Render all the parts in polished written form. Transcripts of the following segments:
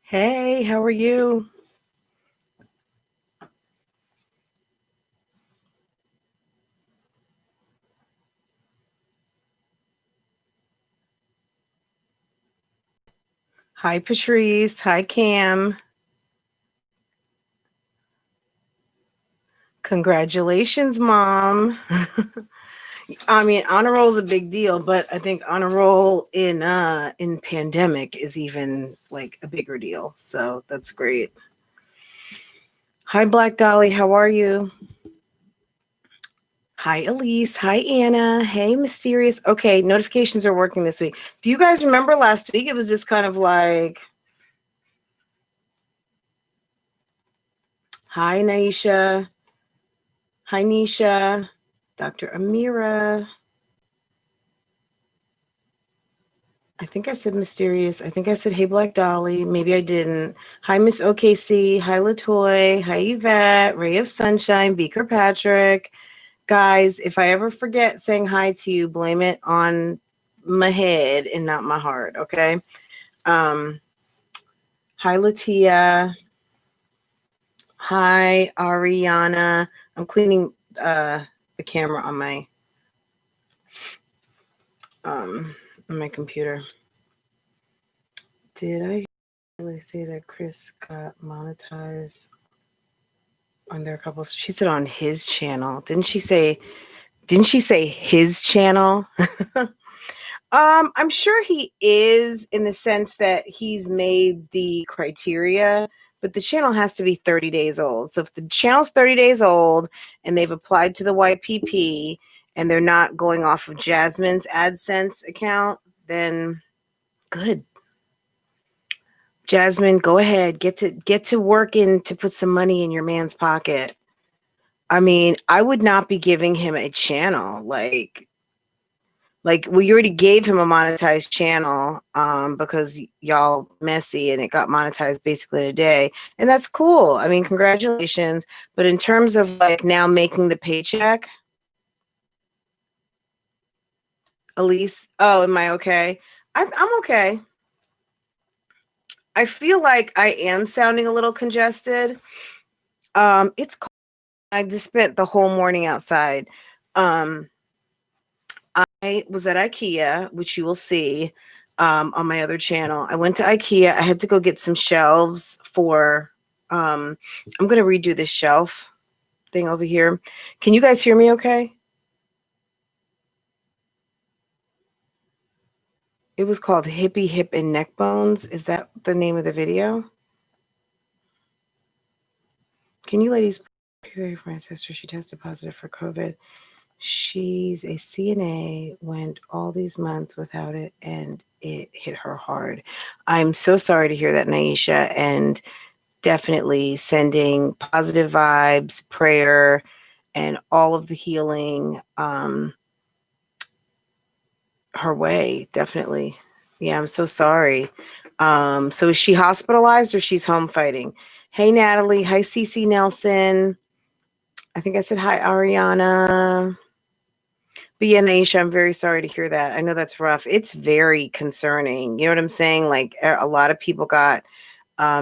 Hey, how are you? Hi, Patrice. Hi, Cam. Congratulations, Mom. I mean, honor roll is a big deal, but I think honor roll in pandemic is even like a bigger deal. So that's great. Hi, Black Dolly. How are you? Hi, Elise. Hi, Anna. Hey, Mysterious. Okay, notifications are working this week. Do you guys remember last week? It was just kind of like, hi, Naisha. Hi, Nisha. Dr. Amira. I think I said Mysterious. I think I said Hey Black Dolly. Maybe I didn't. Hi Miss OKC. Hi Latoy. Hi Yvette. Ray of Sunshine. Beaker Patrick. Guys, if I ever forget saying hi to you, blame it on my head and not my heart. Okay. Um. Hi Latia. Hi Ariana. I'm cleaning the camera on my computer. Did I really say that Chris got monetized on their couple? She said on his channel. Didn't she say his channel? I'm sure he is, in the sense that he's made the criteria, but the channel has to be 30 days old. So if the channel's 30 days old and they've applied to the YPP and they're not going off of Jasmine's AdSense account, then good. Jasmine, go ahead. Get to working to put some money in your man's pocket. I mean, I would not be giving him a channel like we already gave him a monetized channel because y'all messy and it got monetized basically in a day. And that's cool. I mean, congratulations. But in terms of like now making the paycheck, Elise, oh, am I okay? I'm okay. I feel like I am sounding a little congested. It's cold. I just spent the whole morning outside. Um, I was at IKEA, which you will see on my other channel. I went to IKEA. I had to go get some shelves for, I'm going to redo this shelf thing over here. Can you guys hear me okay? It was called Hippie Hip and Neck Bones. Is that the name of the video? Can you ladies pray for my sister? She tested positive for COVID. She's a CNA, went all these months without it, and it hit her hard. I'm so sorry to hear that, Naisha, and definitely sending positive vibes, prayer, and all of the healing her way. Definitely. Yeah, I'm so sorry. So is she hospitalized or she's home fighting? Hey, Natalie. Hi, Cece Nelson. I think I said hi, Ariana. But yeah, Naisha, I'm very sorry to hear that. I know that's rough. It's very concerning. You know what I'm saying? Like a lot of people got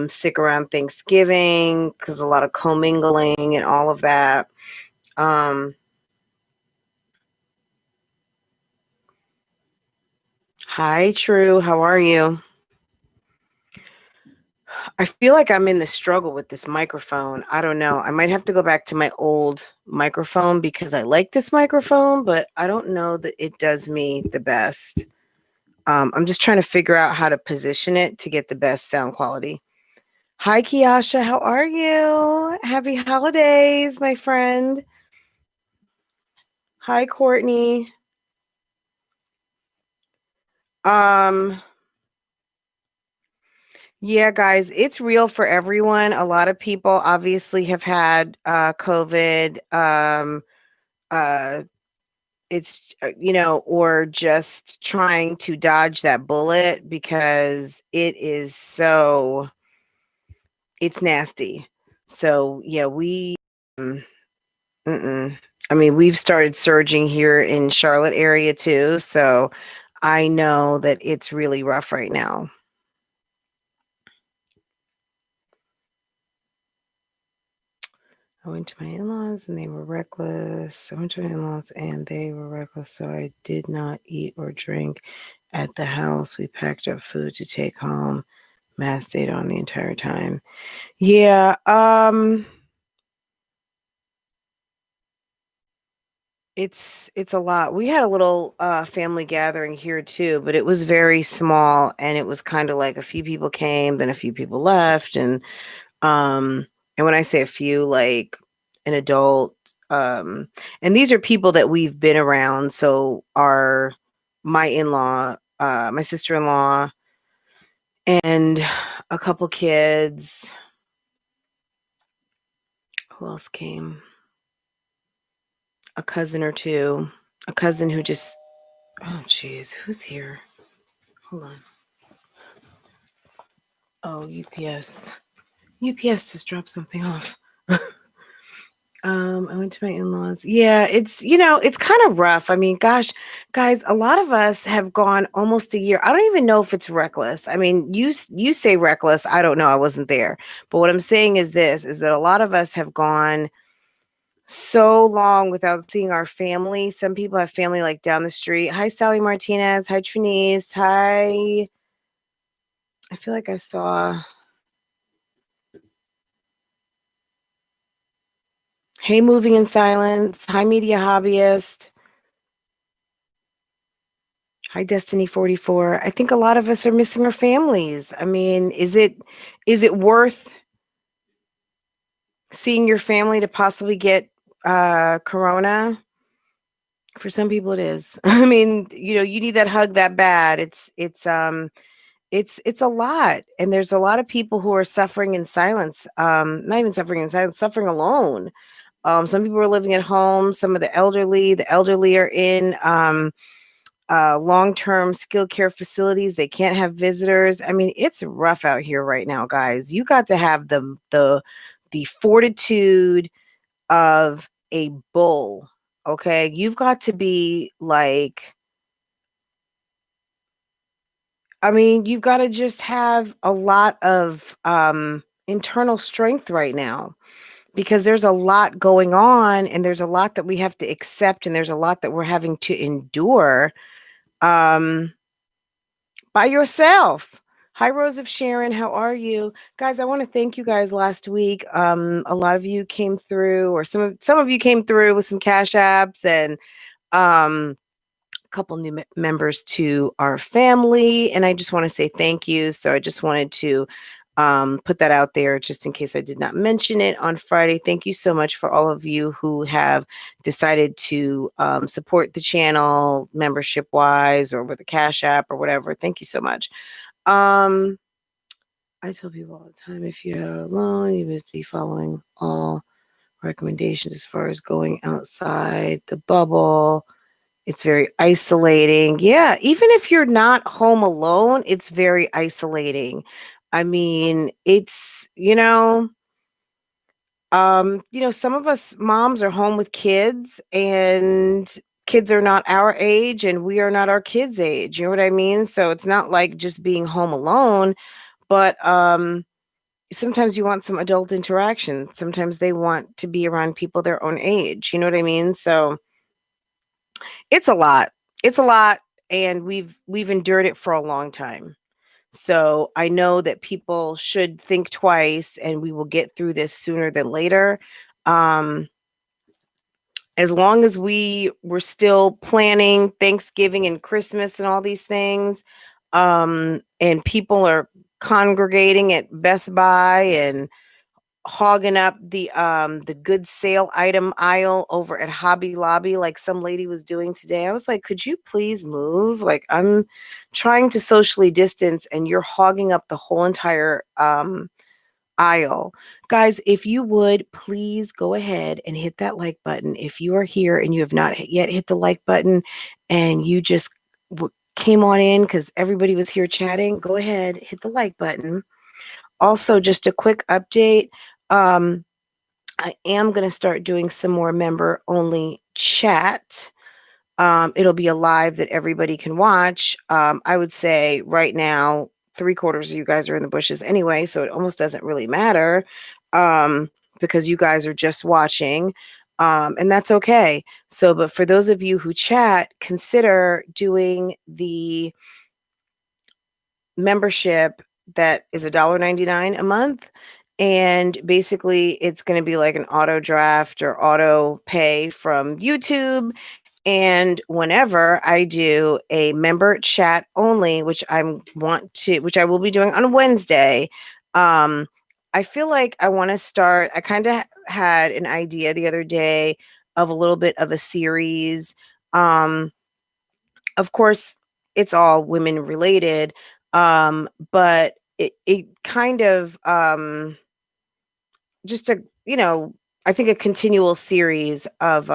sick around Thanksgiving because a lot of commingling and all of that. Um, Hi, True. How are you? I feel like I'm in the struggle with this microphone. I don't know. I might have to go back to my old microphone because I like this microphone, but I don't know that it does me the best. I'm just trying to figure out how to position it to get the best sound quality. Hi, Kiasha. How are you? Happy holidays, my friend. Hi, Courtney. Um, yeah, guys, it's real for everyone. A lot of people obviously have had COVID. Uh, it's or just trying to dodge that bullet because it's nasty. So yeah, mm, mm-mm. I mean, we've started surging here in Charlotte area too, so I know that it's really rough right now. I went to my in-laws and they were reckless. I went to my in-laws and they were reckless, so I did not eat or drink at the house. We packed up food to take home. Mass stayed on the entire time. Yeah, it's a lot. We had a little family gathering here too, but it was very small and it was kind of like a few people came, then a few people left, um and when I say a few, like an adult, and these are people that we've been around, so our my in-law, my sister-in-law, and a couple kids. Who else came? A cousin or two. A cousin who just, oh geez, who's here? Hold on. Oh, UPS. UPS just dropped something off. I went to my in-laws. Yeah, it's, it's kind of rough. I mean, gosh, guys, a lot of us have gone almost a year. I don't even know if it's reckless. I mean, you say reckless. I don't know. I wasn't there. But what I'm saying is this, is that a lot of us have gone so long without seeing our family. Some people have family like down the street. Hi, Sally Martinez. Hi, Trinice. Hi. I feel like I saw. Hey, Moving in Silence. Hi, Media Hobbyist. Hi, Destiny 44. I think a lot of us are missing our families. I mean, is it worth seeing your family to possibly get corona? For some people it is. I mean, you need that hug that bad. It's a lot. And there's a lot of people who are suffering in silence. Not even suffering in silence, suffering alone. Some people are living at home, some of the elderly are in long-term skilled care facilities. They can't have visitors. I mean, it's rough out here right now, guys. You got to have the fortitude of a bull. Okay. You've got to be like, I mean, you've got to just have a lot of internal strength right now, because there's a lot going on and there's a lot that we have to accept and there's a lot that we're having to endure. Um, by yourself. Hi, Rose of Sharon. How are you? Guys, I want to thank you guys last week. A lot of you came through, or some of you came through with some cash apps, and a couple new members to our family. And I just want to say thank you. So I just wanted to put that out there just in case I did not mention it on Friday. Thank you so much for all of you who have decided to support the channel membership wise or with a cash app or whatever. Thank you so much. I tell people all the time, if you're alone, you must be following all recommendations as far as going outside the bubble. It's very isolating. Yeah, even if you're not home alone, it's very isolating. I mean, it's, some of us moms are home with kids, and kids are not our age and we are not our kids' age. You know what I mean? So it's not like just being home alone, but sometimes you want some adult interaction. Sometimes they want to be around people their own age. You know what I mean? So it's a lot. It's a lot, and we've endured it for a long time. So I know that people should think twice, and we will get through this sooner than later. Um, as long as we were still planning Thanksgiving and Christmas and all these things, and people are congregating at Best Buy and hogging up the good sale item aisle over at Hobby Lobby like some lady was doing today. I was like, could you please move? Like, I'm trying to socially distance and you're hogging up the whole entire aisle. Guys, if you would please go ahead and hit that like button. If you are here and you have not yet hit the like button and you just came on in because everybody was here chatting, go ahead, hit the like button. Also, just a quick update. I am going to start doing some more member only chat. It'll be a live that everybody can watch. I would say right now, 3/4 of you guys are in the bushes anyway, so it almost doesn't really matter. because you guys are just watching. And that's okay. So, but for those of you who chat, consider doing the membership that is $1.99 a month. And basically, it's going to be like an auto draft or auto pay from YouTube. And whenever I do a member chat only, which I will be doing on Wednesday, I feel like I want to start. I kind of had an idea the other day of a little bit of a series. Of course, it's all women related, but it kind of just a I think a continual series of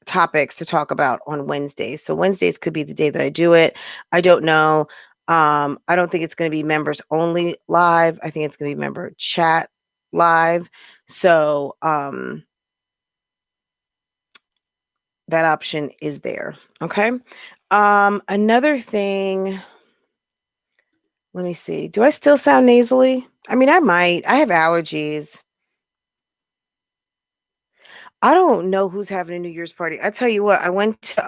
topics to talk about on Wednesdays. So Wednesdays could be the day that I do it. I don't know. I don't think it's going to be members only live. I think it's going to be member chat live. So that option is there. Okay. Another thing, let me see. Do I still sound nasally? I mean, I might. I have allergies. I don't know who's having a New Year's party. I tell you what, I went to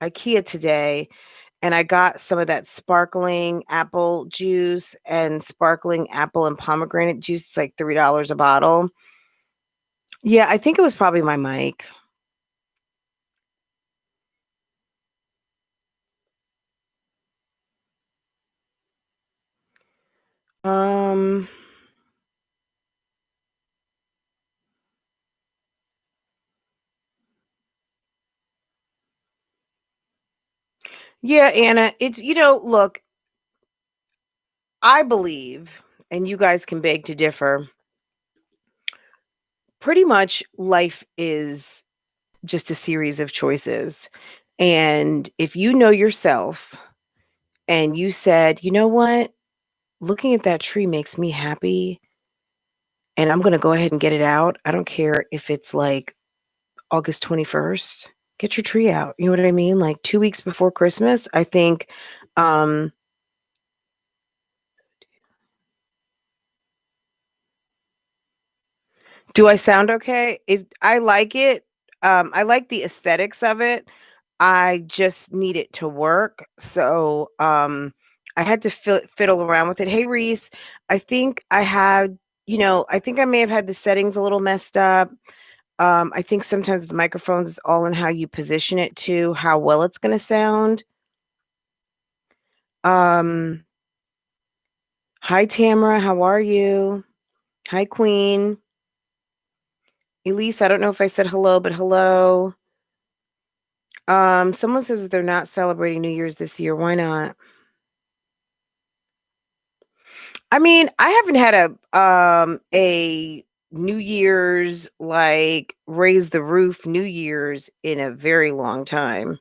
IKEA today and I got some of that sparkling apple juice and sparkling apple and pomegranate juice. It's like $3 a bottle. Yeah, I think it was probably my mic. Um yeah, Anna, it's look, I believe, and you guys can beg to differ, pretty much life is just a series of choices. And if you know yourself and you said, you know what, looking at that tree makes me happy and I'm going to go ahead and get it out. I don't care if it's like August 21st. Get your tree out. You know what I mean? Like 2 weeks before Christmas, I think um do I sound okay? If I like it, I like the aesthetics of it. I just need it to work. So I had to fiddle around with it. Hey Reese, I think I had, I think I may have had the settings a little messed up. I think sometimes the microphones is all in how you position it to how well it's gonna sound. Um, Hi Tamara, how are you? Hi Queen. Elise, I don't know if I said hello, but hello. Someone says that they're not celebrating New Year's this year. Why not? I mean, I haven't had a New Year's like raise the roof New Year's in a very long time.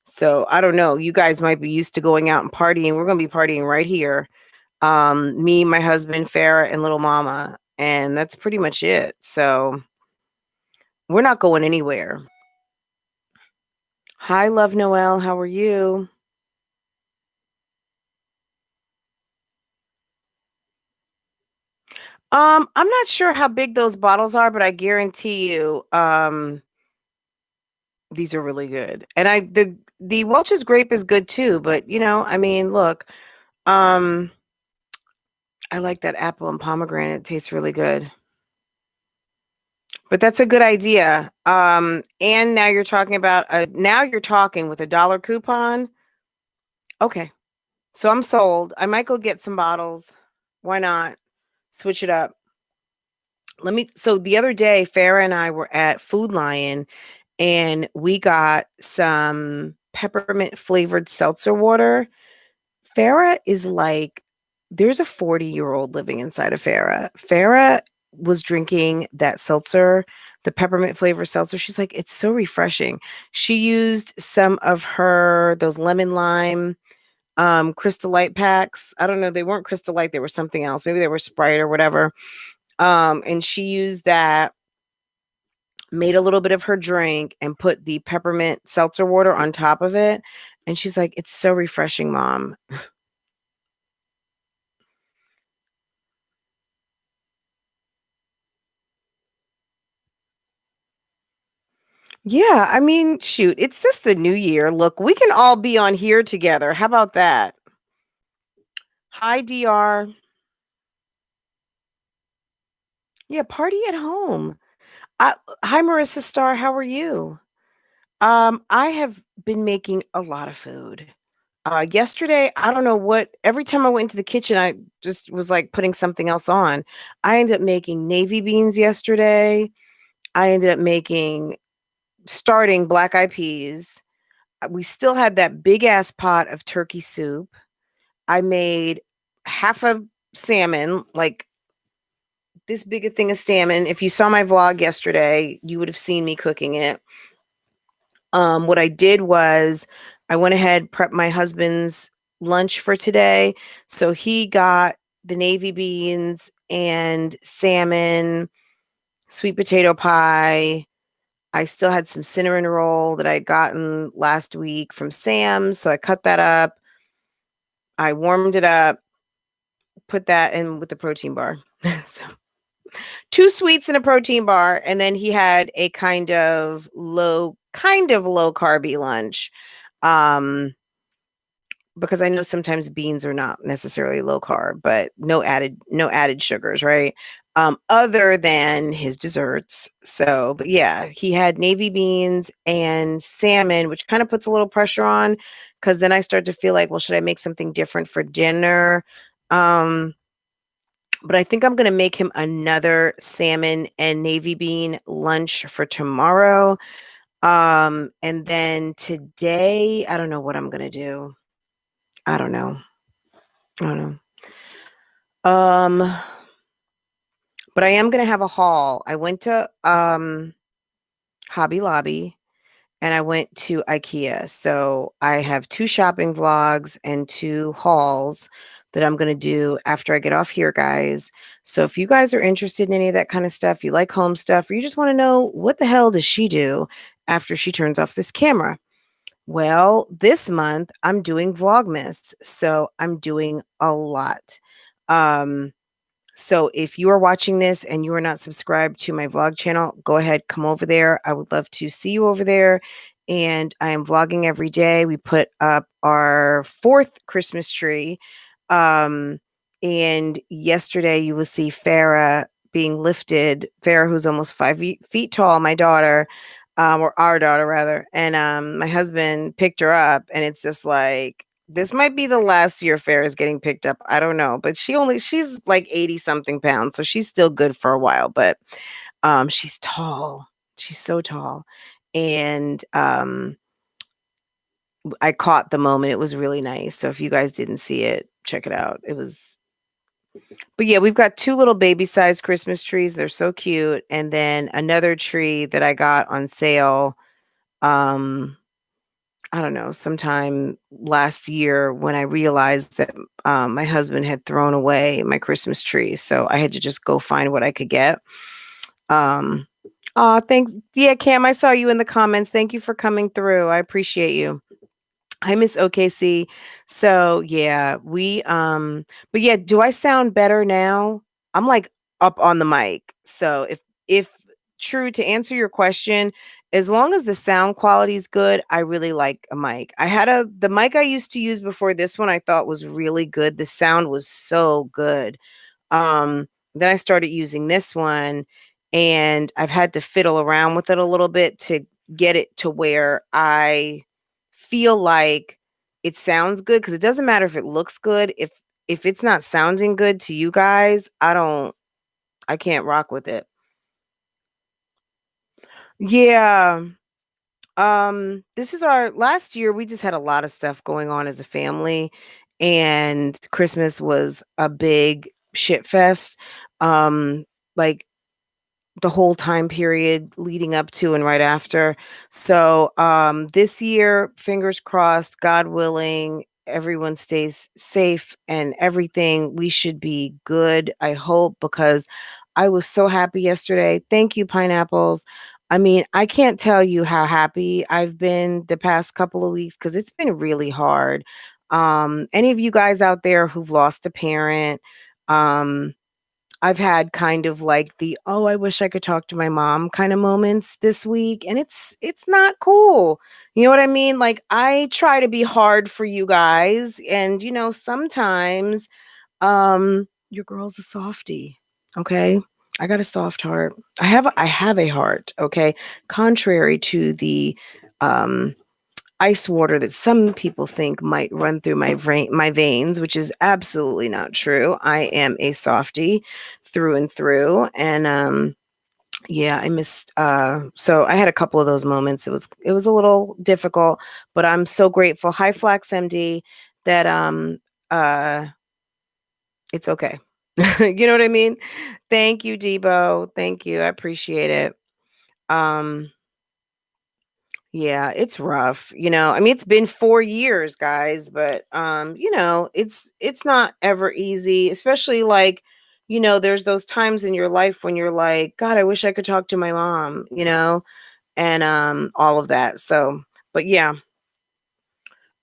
So I don't know. You guys might be used to going out and partying. We're gonna be partying right here. Me, my husband, Farah, and little mama. And that's pretty much it. So we're not going anywhere. Hi, Love Noel. How are you? I'm not sure how big those bottles are, but I guarantee you, these are really good. And the Welch's grape is good too, but I mean, look, um, I like that apple and pomegranate. It tastes really good. But that's a good idea. And now you're talking about now you're talking with a dollar coupon. Okay. So I'm sold. I might go get some bottles. Why not? Switch it up. So the other day, Farah and I were at Food Lion and we got some peppermint flavored seltzer water. Farah is like, there's a 40-year-old living inside of Farah. Farah was drinking that seltzer, the peppermint flavor seltzer. She's like, it's so refreshing. She used some of those lemon lime Crystal Light packs. I don't know, they weren't Crystal Light, they were something else. Maybe they were Sprite or whatever. And she used that, made a little bit of her drink, and put the peppermint seltzer water on top of it. And she's like, it's so refreshing, Mom. Yeah, I mean, shoot, it's just the new year. Look, we can all be on here together. How about that? Hi, DR. Yeah, party at home. Uh, Hi, Marissa Starr. How are you? I have been making a lot of food. Yesterday, I don't know what, every time I went into the kitchen, I just was like putting something else on. I ended up making navy beans yesterday. I ended up starting black eyed peas. We still had that big ass pot of turkey soup. I made half a salmon, like this big a thing of salmon. If you saw my vlog yesterday, you would have seen me cooking it. What I did was I went ahead, prepped my husband's lunch for today. So he got the navy beans and salmon, sweet potato pie. I still had some cinnamon roll that I'd gotten last week from Sam's. So I cut that up. I warmed it up, put that in with the protein bar. So two sweets and a protein bar. And then he had a kind of low carby lunch. Um, because I know sometimes beans are not necessarily low carb, but no added sugars, right? Other than his desserts. So, but yeah, he had navy beans and salmon, which kind of puts a little pressure on because then I start to feel like, well, should I make something different for dinner? Um, but I think I'm going to make him another salmon and navy bean lunch for tomorrow. And then today, I don't know what I'm going to do. I don't know. I don't know. But I am gonna have a haul. I went to Hobby Lobby and I went to IKEA. So I have two shopping vlogs and two hauls that I'm gonna do after I get off here, guys. So if you guys are interested in any of that kind of stuff, you like home stuff, or you just want to know what the hell does she do after she turns off this camera? Well, this month I'm doing Vlogmas, so I'm doing a lot. Um, So if you are watching this and you are not subscribed to my vlog channel, go ahead, come over there. I would love to see you over there. And I am vlogging every day. We put up our fourth Christmas tree. Um, and yesterday you will see Farah being lifted. Farah, who's almost 5 feet tall, my daughter, or our daughter rather. And my husband picked her up, and it's just like, this might be the last year Farrah is getting picked up. I don't know, but she's like 80 something pounds, so she's still good for a while, but she's tall. She's so tall. And I caught the moment. It was really nice. So if you guys didn't see it, check it out. But yeah, we've got two little baby sized Christmas trees. They're so cute. And then another tree that I got on sale. Um I don't know, sometime last year when I realized that my husband had thrown away my Christmas tree. So I had to just go find what I could get. Um, Thanks. Yeah, Cam, I saw you in the comments. Thank you for coming through. I appreciate you. I miss OKC. So yeah, but yeah, do I sound better now? I'm like up on the mic. So if true to answer your question, as long as the sound quality is good, I really like a mic. The mic I used to use before this one I thought was really good. The sound was so good. Then I started using this one and I've had to fiddle around with it a little bit to get it to where I feel like it sounds good, because it doesn't matter if it looks good. If it's not sounding good to you guys, I can't rock with it. Yeah. This is our last year. We just had a lot of stuff going on as a family, and Christmas was a big shit fest. Like the whole time period leading up to and right after. So this year, fingers crossed, God willing, everyone stays safe and everything. We should be good, I hope, because I was so happy yesterday. Thank you, pineapples. I mean, I can't tell you how happy I've been the past couple of weeks because it's been really hard. Any of you guys out there who've lost a parent, um, I've had kind of like the, oh, I wish I could talk to my mom kind of moments this week, and it's not cool. You know what I mean? Like, I try to be hard for you guys, and sometimes your girl's a softie, okay? I got a soft heart. I have a heart, okay? Contrary to the um ice water that some people think might run through my veins, which is absolutely not true. I am a softie through and through, and yeah, I missed. So I had a couple of those moments. It was a little difficult, but I'm so grateful. Hi, Flax MD, that it's okay. You know what I mean? Thank you, Debo. Thank you. I appreciate it. Um, Yeah, it's rough. I mean, it's been 4 years, guys, but it's not ever easy, especially like, there's those times in your life when you're like, God, I wish I could talk to my mom, and all of that. So, but yeah,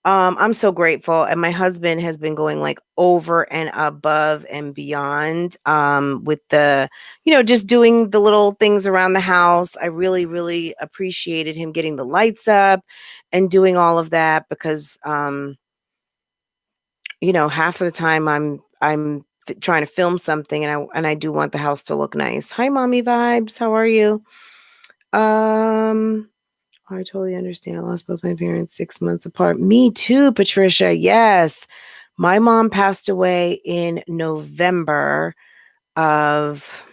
I'm so grateful, and my husband has been going like over and above and beyond with the, just doing the little things around the house. I really, really appreciated him getting the lights up and doing all of that because half of the time I'm trying to film something, and I do want the house to look nice. Hi, mommy vibes. How are you? Um I totally understand. I lost both my parents 6 months apart. Me too, Patricia. Yes. My mom passed away in November of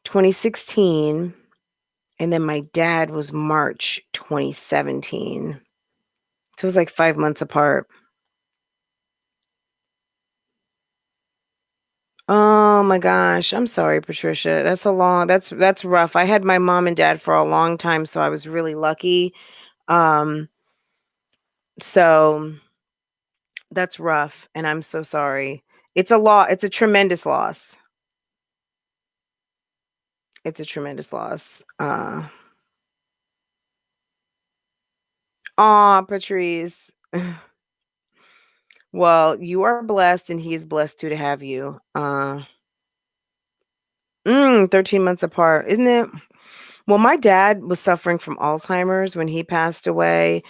2016. And then my dad was March 2017. So it was like 5 months apart. Oh my gosh. I'm sorry, Patricia. That's rough. I had my mom and dad for a long time, so I was really lucky. Um, so that's rough, and I'm so sorry. It's a tremendous loss. It's a tremendous loss. Aw, Patrice. Well, you are blessed, and he is blessed too to have you. 13 months apart, isn't it? Well, my dad was suffering from Alzheimer's when he passed away.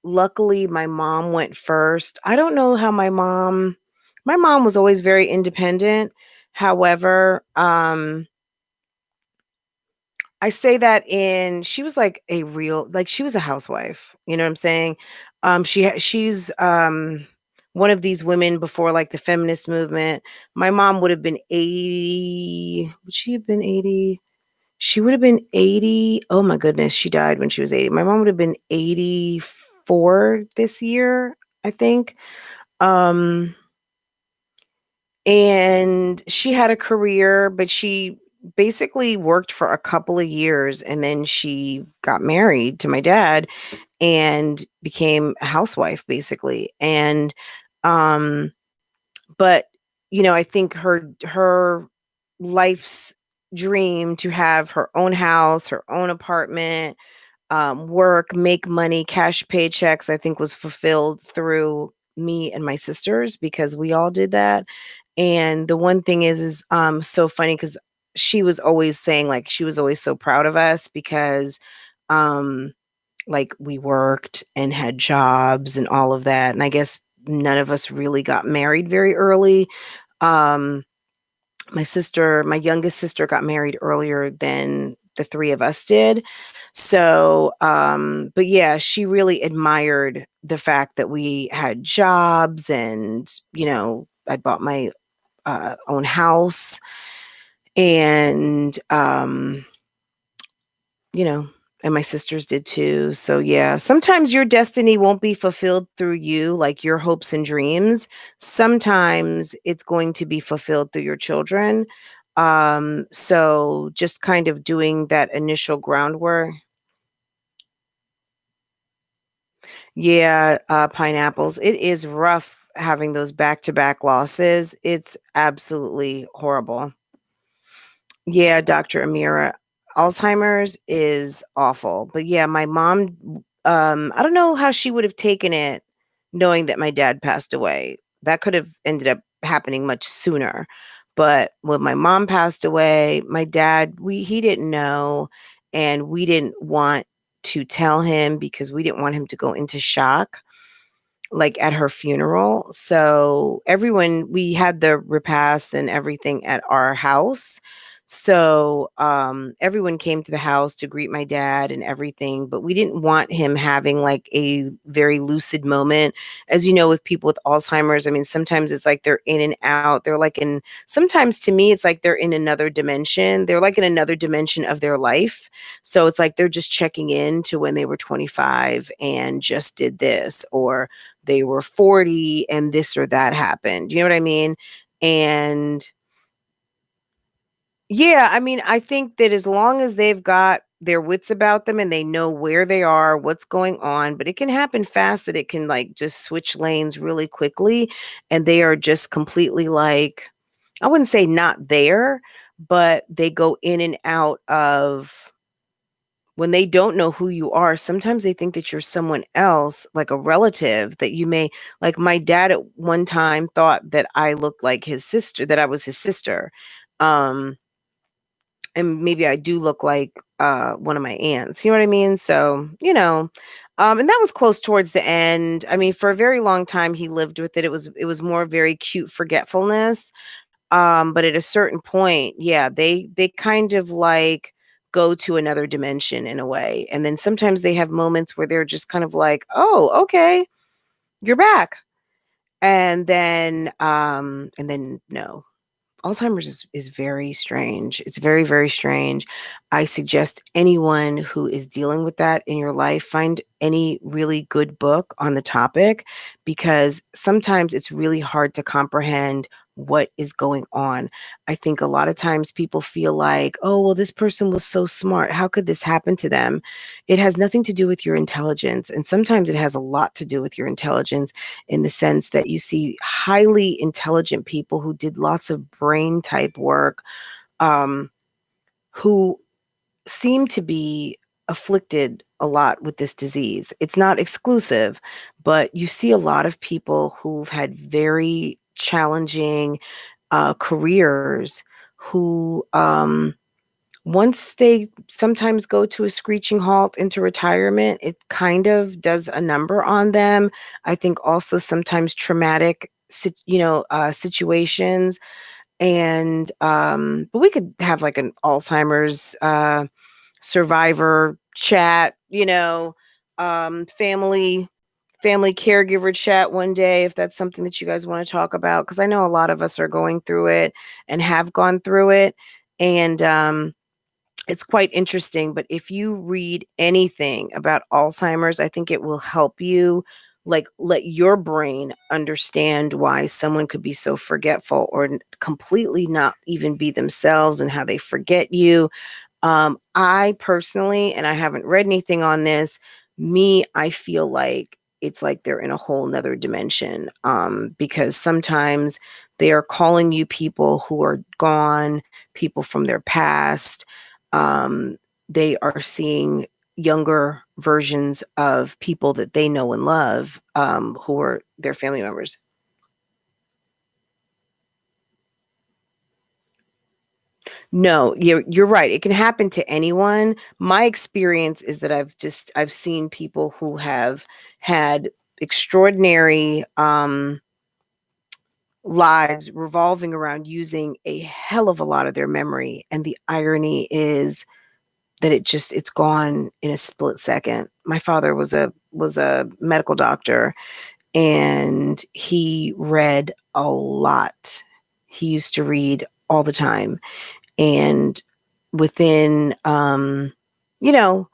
Luckily, my mom went first. I don't know how my mom was always very independent. However, I say that she was like she was a housewife, you know what I'm saying? She's one of these women before like the feminist movement. My mom would have been 80. Would she have been 80? She would have been 80. Oh my goodness, she died when she was 80. My mom would have been 84 this year, I think. Um and she had a career, but she basically worked for a couple of years, and then she got married to my dad and became a housewife basically. And um but I think her life's dream to have her own house, her own apartment, work, make money, cash paychecks, I think was fulfilled through me and my sisters because we all did that. And the one thing is so funny because she was always saying like she was always so proud of us because um like we worked and had jobs and all of that. And I guess none of us really got married very early. Um my youngest sister got married earlier than the three of us did. So, but yeah, she really admired the fact that we had jobs and, I bought my own house and, you know, and my sisters did too. So yeah, sometimes your destiny won't be fulfilled through you, like your hopes and dreams. Sometimes it's going to be fulfilled through your children. So just kind of doing that initial groundwork. Yeah, pineapples. It is rough having those back-to-back losses. It's absolutely horrible. Yeah, Dr. Amira. Alzheimer's is awful. But yeah, my mom, I don't know how she would have taken it knowing that my dad passed away. That could have ended up happening much sooner. But when my mom passed away, my dad, he didn't know, and we didn't want to tell him because we didn't want him to go into shock like at her funeral. So everyone, we had the repast and everything at our house. So everyone came to the house to greet my dad and everything, but we didn't want him having like a very lucid moment. As you know, with people with Alzheimer's, I mean, sometimes it's like they're in and out. They're like in, sometimes to me, it's like they're in another dimension. They're like in another dimension of their life. So it's like they're just checking in to when they were 25 and just did this, or they were 40 and this or that happened. You know what I mean? And yeah, I mean, I think that as long as they've got their wits about them and they know where they are, what's going on, but it can happen fast that it can like just switch lanes really quickly. And they are just completely like, I wouldn't say not there, but they go in and out of, when they don't know who you are, sometimes they think that you're someone else, like a relative that you may, like my dad at one time thought that I looked like his sister, that I was his sister. Um, and maybe I do look like one of my aunts. You know what I mean? So, you know, and that was close towards the end. I mean, for a very long time he lived with it. It was more very cute forgetfulness. But at a certain point, yeah, they kind of like go to another dimension in a way. And then sometimes they have moments where they're just kind of like, "Oh, okay, you're back." And then no. Alzheimer's is very strange. It's very, very strange. I suggest anyone who is dealing with that in your life, find any really good book on the topic, because sometimes it's really hard to comprehend what is going on. I think a lot of times people feel like, oh, well, this person was so smart. How could this happen to them? It has nothing to do with your intelligence. And sometimes it has a lot to do with your intelligence, in the sense that you see highly intelligent people who did lots of brain type work, um, who seem to be afflicted a lot with this disease. It's not exclusive, but you see a lot of people who've had very challenging careers, who once they sometimes go to a screeching halt into retirement, it kind of does a number on them. I think also sometimes traumatic, situations. And but we could have like an Alzheimer's survivor chat, family caregiver chat one day, if that's something that you guys want to talk about, because I know a lot of us are going through it and have gone through it. And it's quite interesting. But if you read anything about Alzheimer's, I think it will help you, like, let your brain understand why someone could be so forgetful or completely not even be themselves, and how they forget you. I personally, and I haven't read anything on this, I feel like it's like they're in a whole nother dimension, because sometimes they are calling you people who are gone, people from their past. Um, they are seeing younger versions of people that they know and love, who are their family members. No, you're right. It can happen to anyone. My experience is that I've seen people who have had extraordinary lives revolving around using a hell of a lot of their memory, and the irony is that it's gone in a split second. My father was a medical doctor, and he read a lot. He used to read all the time, and within you know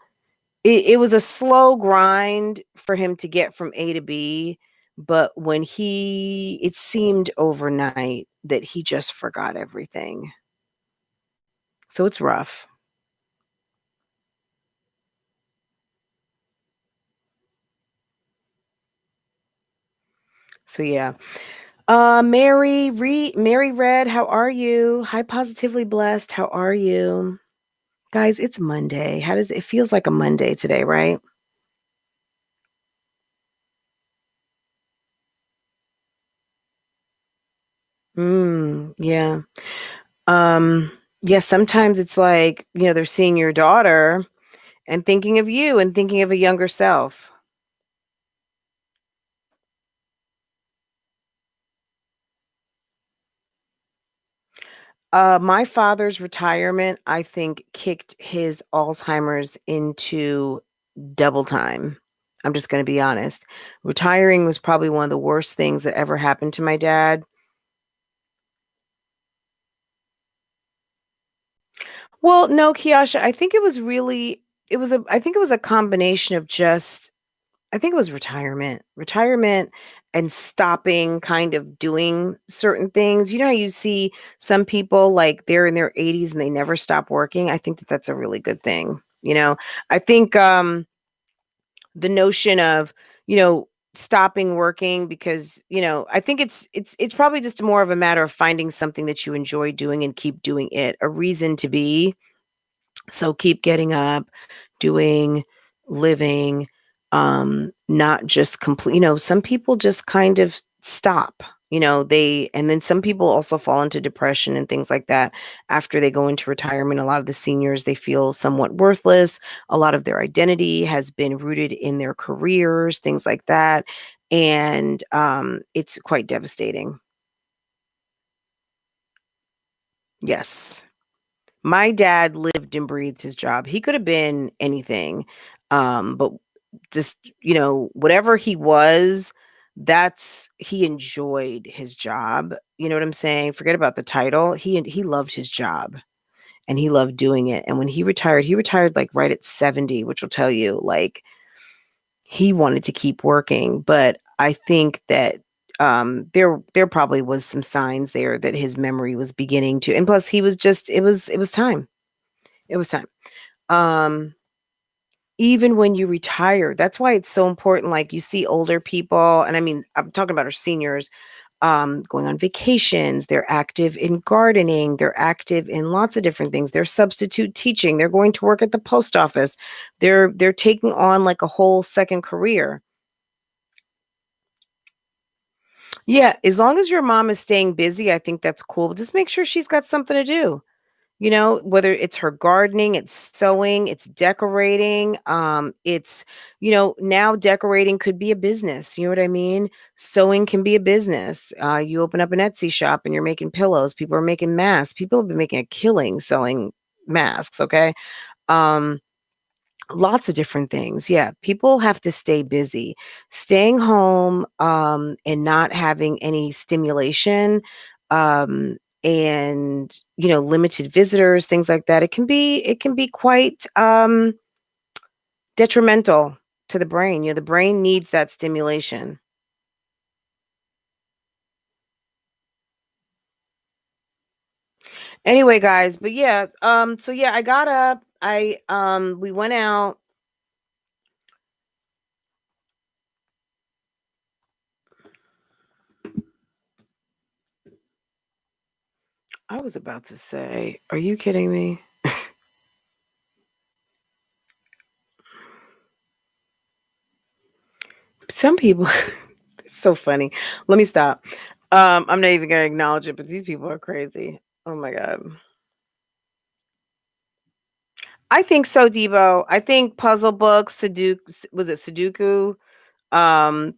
it was a slow grind for him to get from A to B, but when he it seemed overnight that he just forgot everything. So it's rough. So yeah. Mary Red, how are you? Hi, Positively Blessed, how are you? Guys, it's Monday. How does it feels like a Monday today, right? Yeah. Um, yeah, sometimes it's like, they're seeing your daughter and thinking of you and thinking of a younger self. My father's retirement, I think, kicked his Alzheimer's into double time. I'm just going to be honest. Retiring was probably one of the worst things that ever happened to my dad. Well, no, Kiasha, I think it was really, I think it was a combination of just, I think it was retirement and stopping kind of doing certain things. You know how you see some people like they're in their 80s and they never stop working? I think that that's a really good thing. I think the notion of, stopping working because, I think it's probably just more of a matter of finding something that you enjoy doing and keep doing it, a reason to be. So keep getting up, doing, living, not just complete, some people just kind of stop, and then some people also fall into depression and things like that after they go into retirement. A lot of the seniors, they feel somewhat worthless. A lot of their identity has been rooted in their careers, things like that. And it's quite devastating. Yes. My dad lived and breathed his job. He could have been anything. But just, whatever he was, he enjoyed his job. You know what I'm saying? Forget about the title. He loved his job and he loved doing it. And when he retired like right at 70, which will tell you like he wanted to keep working. But I think that there probably was some signs there that his memory was beginning to, and plus he was just, it was time. It was time. Um, Even when you retire, that's why it's so important. Like you see older people, and I mean, I'm talking about our seniors, going on vacations. They're active in gardening. They're active in lots of different things. They're substitute teaching. They're going to work at the post office. They're taking on like a whole second career. Yeah, as long as your mom is staying busy, I think that's cool. Just make sure she's got something to do. Whether it's her gardening, it's sewing, it's decorating, it's, now decorating could be a business. You know what I mean? Sewing can be a business. You open up an Etsy shop and you're making pillows. People are making masks. People have been making a killing selling masks. Okay. Um, Lots of different things. Yeah, people have to stay busy. Staying home, and not having any stimulation, and, limited visitors, things like that. It can be quite, detrimental to the brain. The brain needs that stimulation. Anyway, guys, but yeah, so yeah, I got up. We went out. I was about to say, are you kidding me? Some people, it's so funny. Let me stop. I'm not even gonna acknowledge it, but these people are crazy. Oh my god. I think so, Debo. I think puzzle books, Sudoku, was it Sudoku?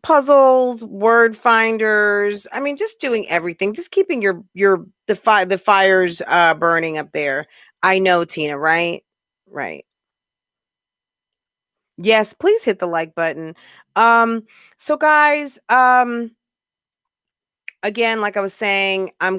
Puzzles, word finders. I mean, just doing everything, just keeping the fires burning up there. I know, Tina, right? Right. Yes, please hit the like button. So guys, again, like I was saying, I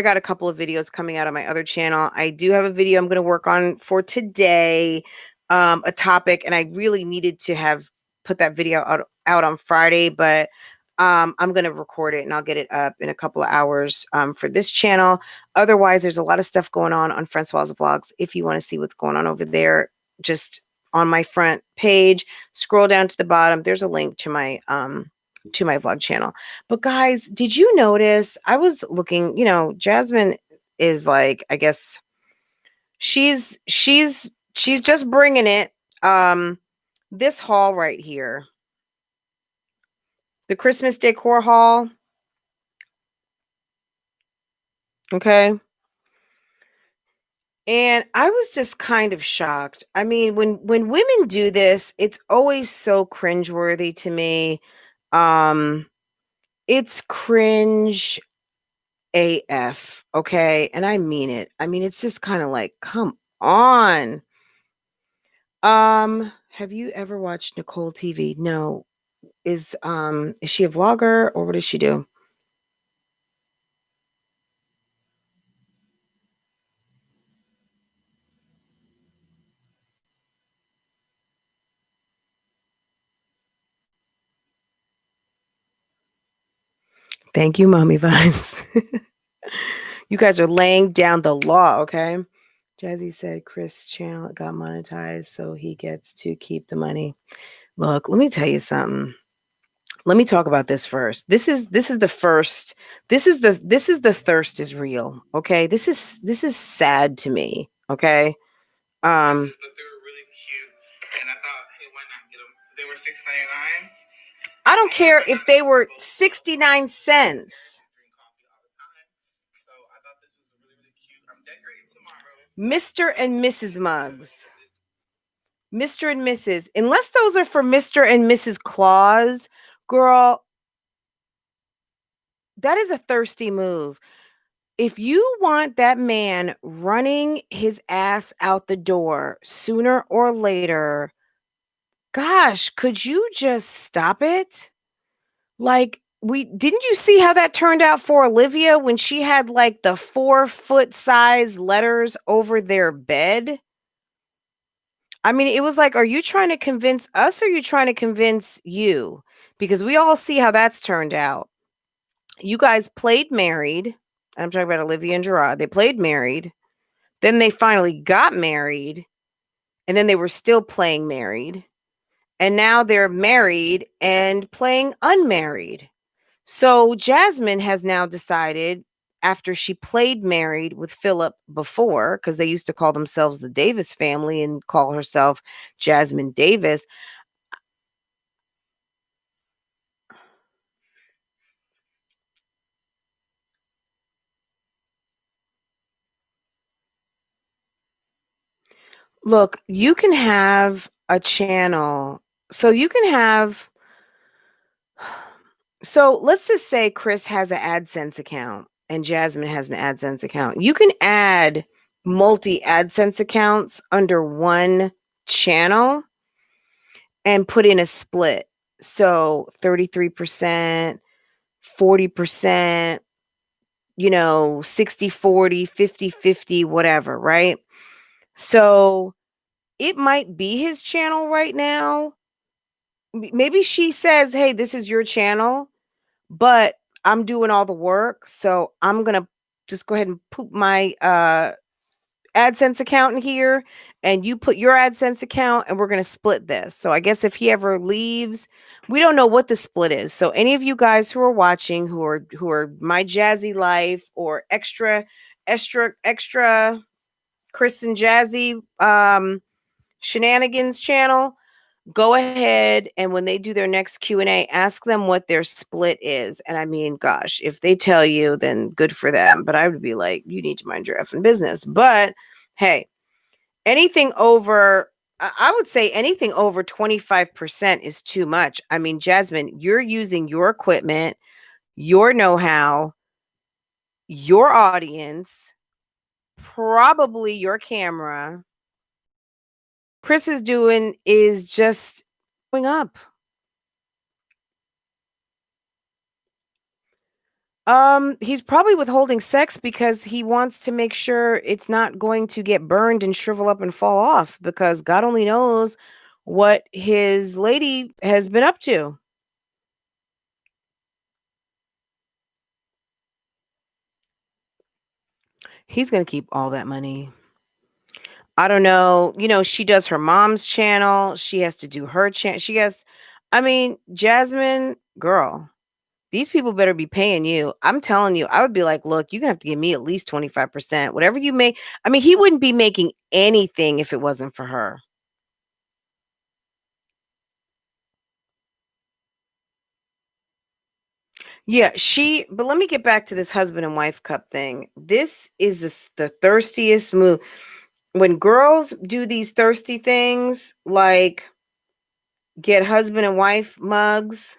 got a couple of videos coming out on my other channel. I do have a video I'm going to work on for today, a topic, and I really needed to have put that video out on Friday, but I'm going to record it and I'll get it up in a couple of hours for this channel. Otherwise, there's a lot of stuff going on Francoise Vlogs. If you want to see what's going on over there, just on my front page, scroll down to the bottom. There's a link to my vlog channel. But guys, did you notice? I was looking, Jasmine is like, I guess she's just bringing it. This haul right here, the Christmas decor haul. Okay. And I was just kind of shocked. I mean, when women do this, it's always so cringeworthy to me. Um, it's cringe AF, okay? And I mean it. I mean, it's just kind of like, come on. Have you ever watched Nicole TV? No. Is she a vlogger or what does she do? Thank you, mommy vibes. You guys are laying down the law, okay? Jazzy said Chris' channel got monetized, so he gets to keep the money. Look, let me tell you something. Let me talk about this first. This is the first. This is the thirst is real. Okay, this is sad to me. Okay, um, but they were really cute, and I thought, hey, why not get them? They were $6.99. I don't care if they were 69 cents. Mr. and Mrs. Mugs. Mr. and Mrs. Unless those are for Mr. and Mrs. Claus, girl, that is a thirsty move. If you want that man running his ass out the door sooner or later, gosh, could you just stop it? Like, we didn't you see how that turned out for Olivia when she had like the 4-foot size letters over their bed? I mean, it was like, are you trying to convince us or are you trying to convince you? Because we all see how that's turned out. You guys played married. I'm talking about Olivia and Gerard. They played married. Then they finally got married. And then they were still playing married. And now they're married and playing unmarried. So Jasmine has now decided, after she played married with Philip before, because they used to call themselves the Davis family and call herself Jasmine Davis. Look, you can have a channel. So you can have, so let's just say Chris has an AdSense account and Jasmine has an AdSense account. You can add multi AdSense accounts under one channel and put in a split. So 33%, 40%, 60-40, 50-50, whatever, right? So it might be his channel right now. Maybe she says, hey, this is your channel, but I'm doing all the work. So I'm going to just go ahead and put my AdSense account in here and you put your AdSense account and we're going to split this. So I guess if he ever leaves, we don't know what the split is. So any of you guys who are watching who are My Jazzy Life or extra Chris and Jazzy Shenanigans channel, go ahead and when they do their next Q&A, ask them what their split is. And I mean, gosh, if they tell you, then good for them. But I would be like, you need to mind your effing business. But hey, anything over, I would say anything over 25% is too much. I mean, Jasmine, you're using your equipment, your know-how, your audience, probably your camera. Chris is doing is just going up. He's probably withholding sex because he wants to make sure it's not going to get burned and shrivel up and fall off because God only knows what his lady has been up to. He's going to keep all that money. I don't know. She does her mom's channel. She has to do her channel. I mean, Jasmine, girl, these people better be paying you. I'm telling you, I would be like, look, you're gonna have to give me at least 25%. Whatever you make. I mean, he wouldn't be making anything if it wasn't for her. Yeah, but let me get back to this husband and wife cup thing. This is the thirstiest move. When girls do these thirsty things, like get husband and wife mugs.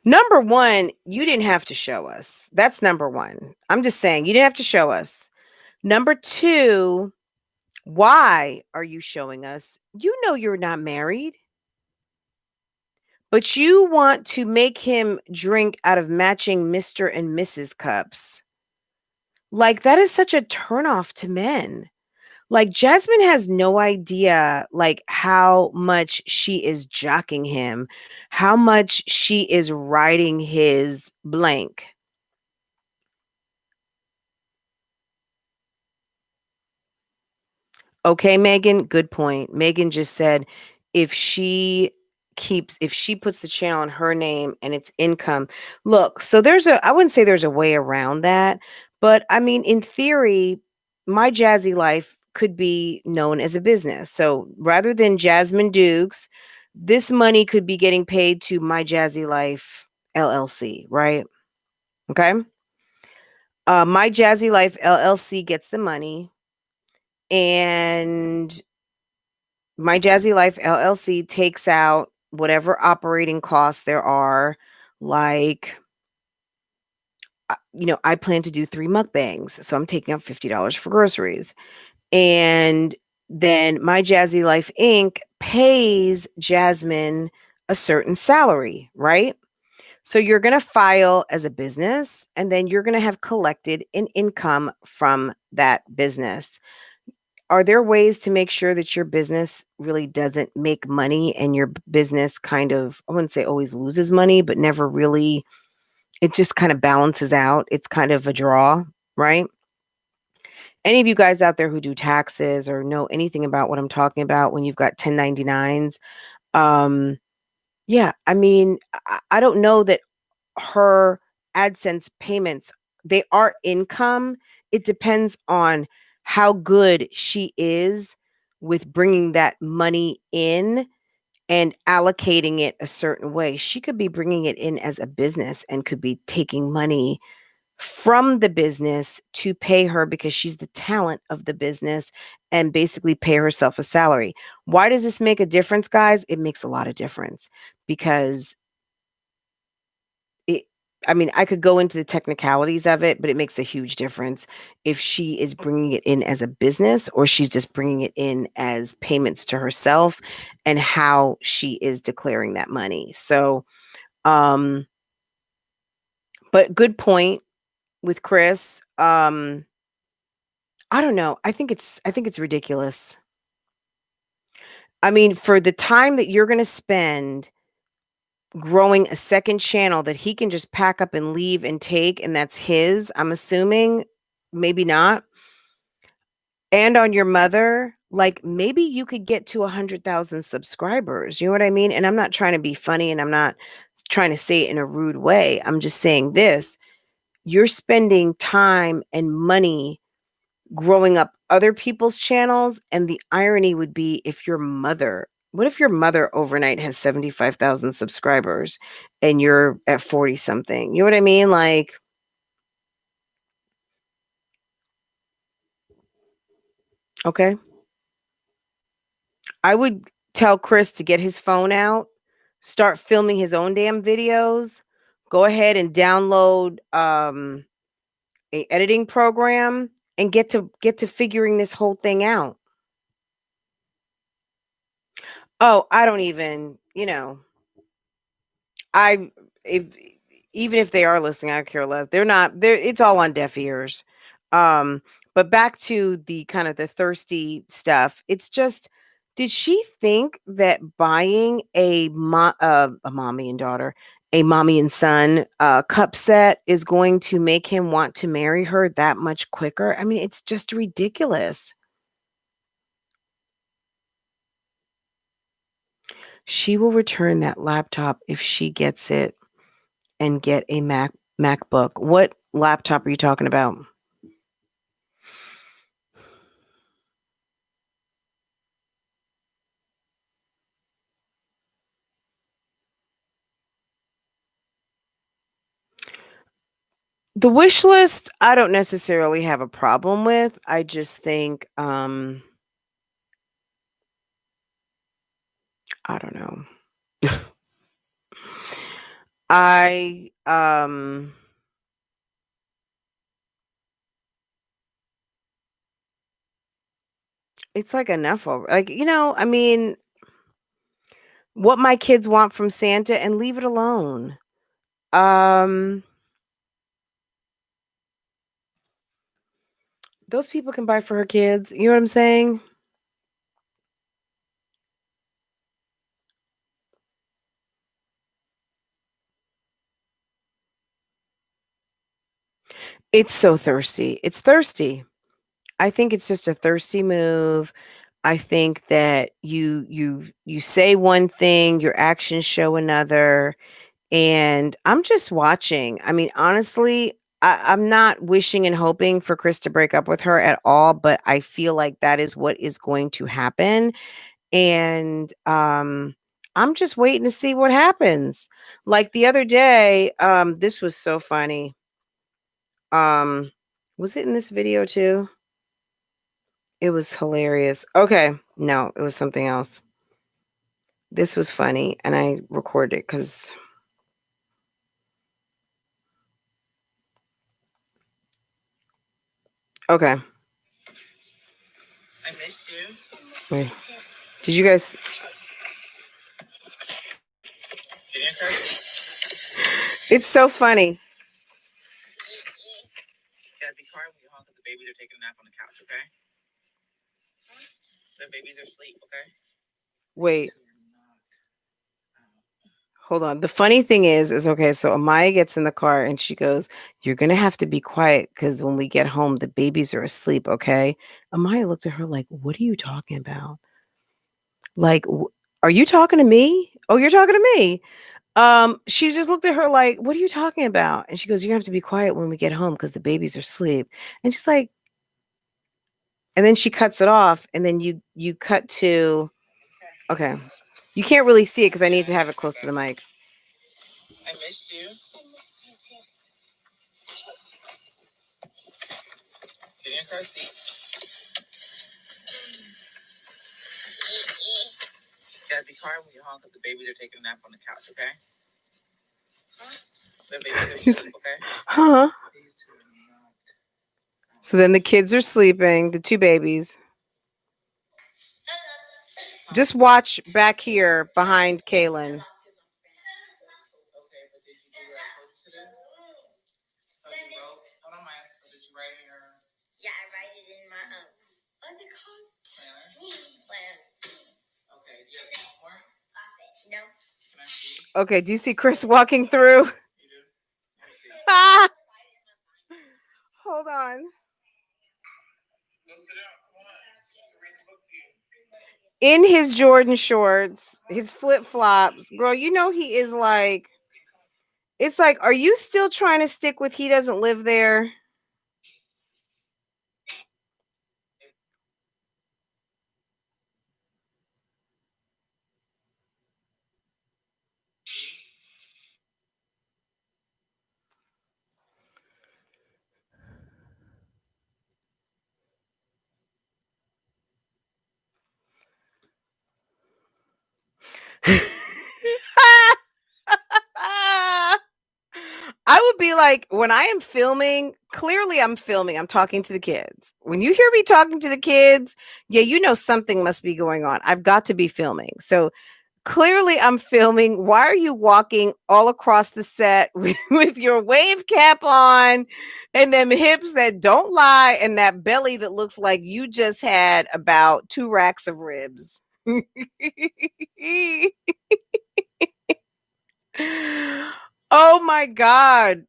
Number one, you didn't have to show us. That's number one. I'm just saying, you didn't have to show us. Number two, why are you showing us? You know you're not married, but you want to make him drink out of matching Mr. and Mrs. cups. Like, that is such a turnoff to men. Like, Jasmine has no idea, like, how much she is jocking him, how much she is riding his blank. Okay, Megan, good point. Megan just said if she if she puts the channel in her name and it's income. Look, so I wouldn't say there's a way around that, but I mean, in theory, my Jazzy Life could be known as a business. So rather than Jasmine Dukes, this money could be getting paid to My Jazzy Life LLC, right? Okay. My Jazzy Life LLC gets the money, and My Jazzy Life LLC takes out whatever operating costs there are. Like, I plan to do 3 mukbangs, so I'm taking out $50 for groceries. And then My Jazzy Life Inc. pays Jasmine a certain salary, right? So you're going to file as a business, and then you're going to have collected an income from that business. Are there ways to make sure that your business really doesn't make money and your business kind of, I wouldn't say always loses money, but never really, it just kind of balances out? It's kind of a draw, right? Any of you guys out there who do taxes or know anything about what I'm talking about when you've got 1099s, um, yeah, I mean, I don't know that her AdSense payments, they are income. It depends on how good she is with bringing that money in and allocating it a certain way. She could be bringing it in as a business and could be taking money from the business to pay her because she's the talent of the business and basically pay herself a salary. Why does this make a difference, guys? It makes a lot of difference because it, I mean, I could go into the technicalities of it, but it makes a huge difference if she is bringing it in as a business or she's just bringing it in as payments to herself and how she is declaring that money. So, um, but good point with Chris. I don't know. I think it's ridiculous. I mean, for the time that you're going to spend growing a second channel that he can just pack up and leave and take, and that's his, I'm assuming, maybe not. And on your mother, like maybe you could get to 100,000 subscribers. You know what I mean? And I'm not trying to be funny and I'm not trying to say it in a rude way. I'm just saying this. You're spending time and money growing up other people's channels. And the irony would be what if your mother overnight has 75,000 subscribers and you're at 40 something? You know what I mean? Like, okay. I would tell Chris to get his phone out, start filming his own damn videos, go ahead and download a editing program and get to figuring this whole thing out. Oh, I don't even, I if even if they are listening, I care less. They're not. It's all on deaf ears. Um, but back to the kind of the thirsty stuff. It's just, did she think that buying a mommy and daughter, a mommy and son cup set is going to make him want to marry her that much quicker? I mean, it's just ridiculous. She will return that laptop if she gets it and get a MacBook. What laptop are you talking about? The wish list, I don't necessarily have a problem with. I just think, I don't know. I, it's like enough over, like, I mean, what my kids want from Santa and leave it alone. Um, those people can buy for her kids. You know what I'm saying? It's so thirsty. It's thirsty. I think it's just a thirsty move. I think that you say one thing, your actions show another, and I'm just watching. I mean, honestly, I'm not wishing and hoping for Chris to break up with her at all, but I feel like that is what is going to happen. And I'm just waiting to see what happens. Like the other day, this was so funny. Um, was it in this video too? It was hilarious. Okay, no, it was something else. This was funny, and I recorded it because okay. I missed you. Wait, did you guys? It's so funny. You gotta be quiet when you're home because the babies are taking a nap on the couch. Okay, the babies are asleep. Okay. Wait. Hold on. The funny thing is okay, so Amaya gets in the car and she goes, "You're gonna have to be quiet because when we get home, the babies are asleep, okay?" Amaya looked at her like, "What are you talking about? Like, are you talking to me? Oh, you're talking to me." She just looked at her like, "What are you talking about?" And she goes, "You have to be quiet when we get home because the babies are asleep." And she's like, and then she cuts it off, and then you cut to okay. You can't really see it because I need to have it close to the mic. I missed you. Get in your car seat. You gotta be quiet when you're home because the babies are taking a nap on the couch, okay? The babies are asleep, okay? Huh? So then the kids are sleeping, the two babies. Just watch back here behind Kaylin. Yeah, I write it in my what's it called? Planner. Okay, do you have homework? No. Can I see? Okay, do you see Chris walking through? You do? Ah! Hold on. Go sit down. Come on. Read the book to you. In his Jordan shorts, his flip flops, girl, you know he is like. It's like, are you still trying to stick with he doesn't live there? I would be like, when I am filming, clearly I'm filming. I'm talking to the kids. When you hear me talking to the kids, yeah, you know something must be going on. I've got to be filming. So clearly I'm filming. Why are you walking all across the set with your wave cap on and them hips that don't lie and that belly that looks like you just had about 2 racks of ribs? Oh my God.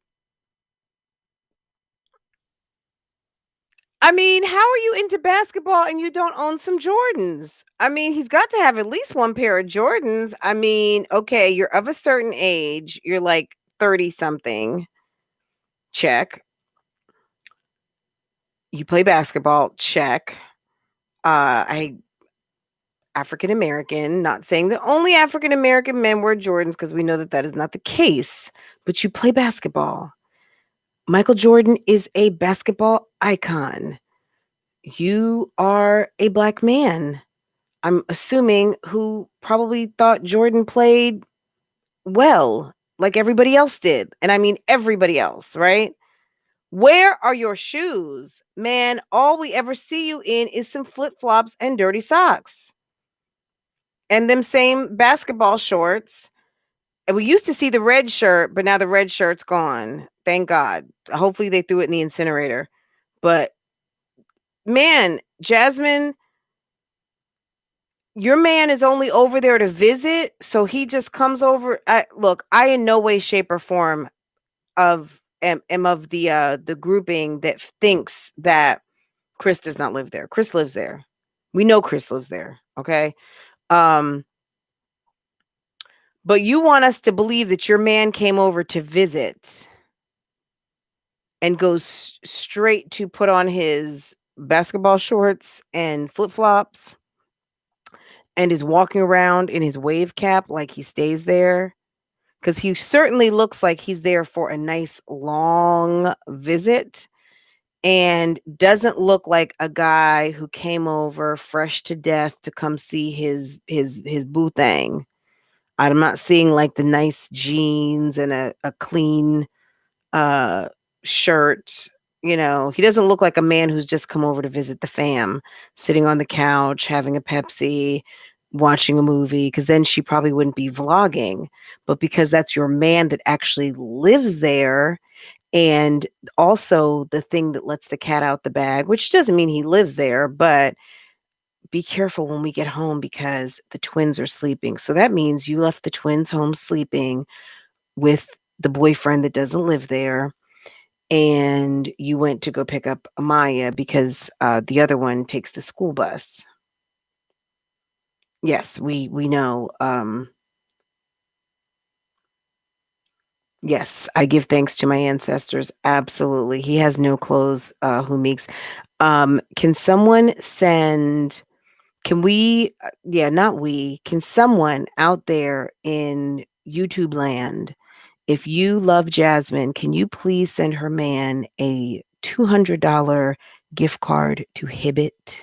I mean, how are you into basketball and you don't own some Jordans? I mean, he's got to have at least one pair of Jordans. I mean, okay, you're of a certain age. You're like 30 something. Check. You play basketball. Check. I African American, not saying that only African American men wear Jordans because we know that that is not the case, but you play basketball. Michael Jordan is a basketball icon. You are a black man, I'm assuming, who probably thought Jordan played well, like everybody else did. And I mean everybody else, right? Where are your shoes? Man, all we ever see you in is some flip-flops and dirty socks. And them same basketball shorts. And we used to see the red shirt, but now the red shirt's gone. Thank God. Hopefully they threw it in the incinerator. But man, Jasmine, your man is only over there to visit, so he just comes over. Look, I in no way, shape, or form am of the grouping that thinks that Chris does not live there. Chris lives there. We know Chris lives there. Okay. Um, but you want us to believe that your man came over to visit and goes straight to put on his basketball shorts and flip flops and is walking around in his wave cap like he stays there, because he certainly looks like he's there for a nice long visit and doesn't look like a guy who came over fresh to death to come see his boo thing. I'm not seeing like the nice jeans and a clean uh shirt. You know, he doesn't look like a man who's just come over to visit the fam, sitting on the couch, having a Pepsi, watching a movie, because then she probably wouldn't be vlogging. But because that's your man that actually lives there, and also the thing that lets the cat out the bag, which doesn't mean he lives there, but be careful when we get home because the twins are sleeping. So that means you left the twins home sleeping with the boyfriend that doesn't live there, and you went to go pick up Amaya because the other one takes the school bus. Yes, we know. Yes, I give thanks to my ancestors. Absolutely, he has no clothes. Who makes? Can someone send? Can we? Yeah, not we. Can someone out there in YouTube land, if you love Jasmine, can you please send her man a $200 gift card to Hibbit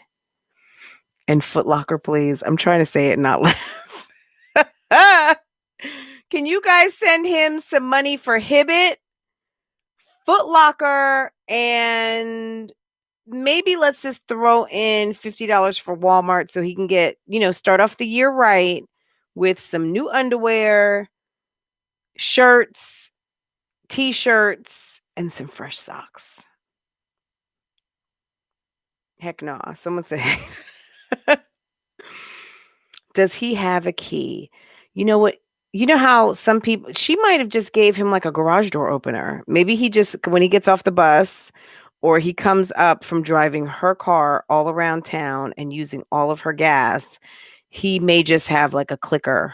and Foot Locker, please? I'm trying to say it and not laugh. Can you guys send him some money for Hibbit, Foot Locker, and maybe let's just throw in $50 for Walmart so he can get, start off the year right with some new underwear, shirts, t-shirts, and some fresh socks. Heck no. Someone say, does he have a key? You know what? You know how some people, she might have just gave him like a garage door opener. Maybe he just, when he gets off the bus or he comes up from driving her car all around town and using all of her gas, he may just have like a clicker.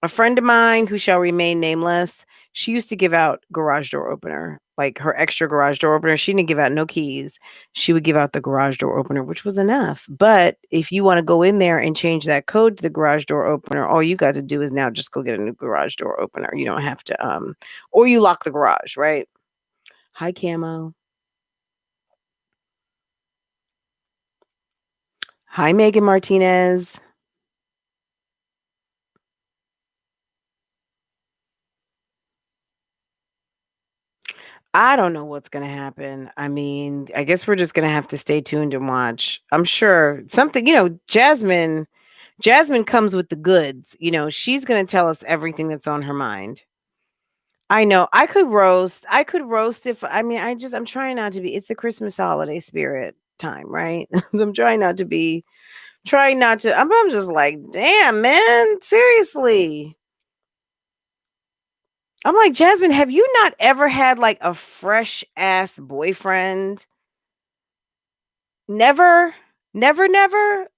A friend of mine who shall remain nameless, she used to give out garage door opener, like her extra garage door opener. She didn't give out no keys. She would give out the garage door opener, which was enough. But if you want to go in there and change that code to the garage door opener, all you got to do is now just go get a new garage door opener. You don't have to, or you lock the garage, right? Hi, Camo. Hi, Megan Martinez. I don't know what's gonna happen. I mean, I guess we're just gonna have to stay tuned and watch. I'm sure something, Jasmine comes with the goods. She's gonna tell us everything that's on her mind. I know. I could roast if I mean I'm trying not to be, it's the Christmas holiday spirit time, right? I'm trying not to, I'm just like, damn, man, seriously. I'm like, Jasmine, have you not ever had like a fresh ass boyfriend? Never, never, never.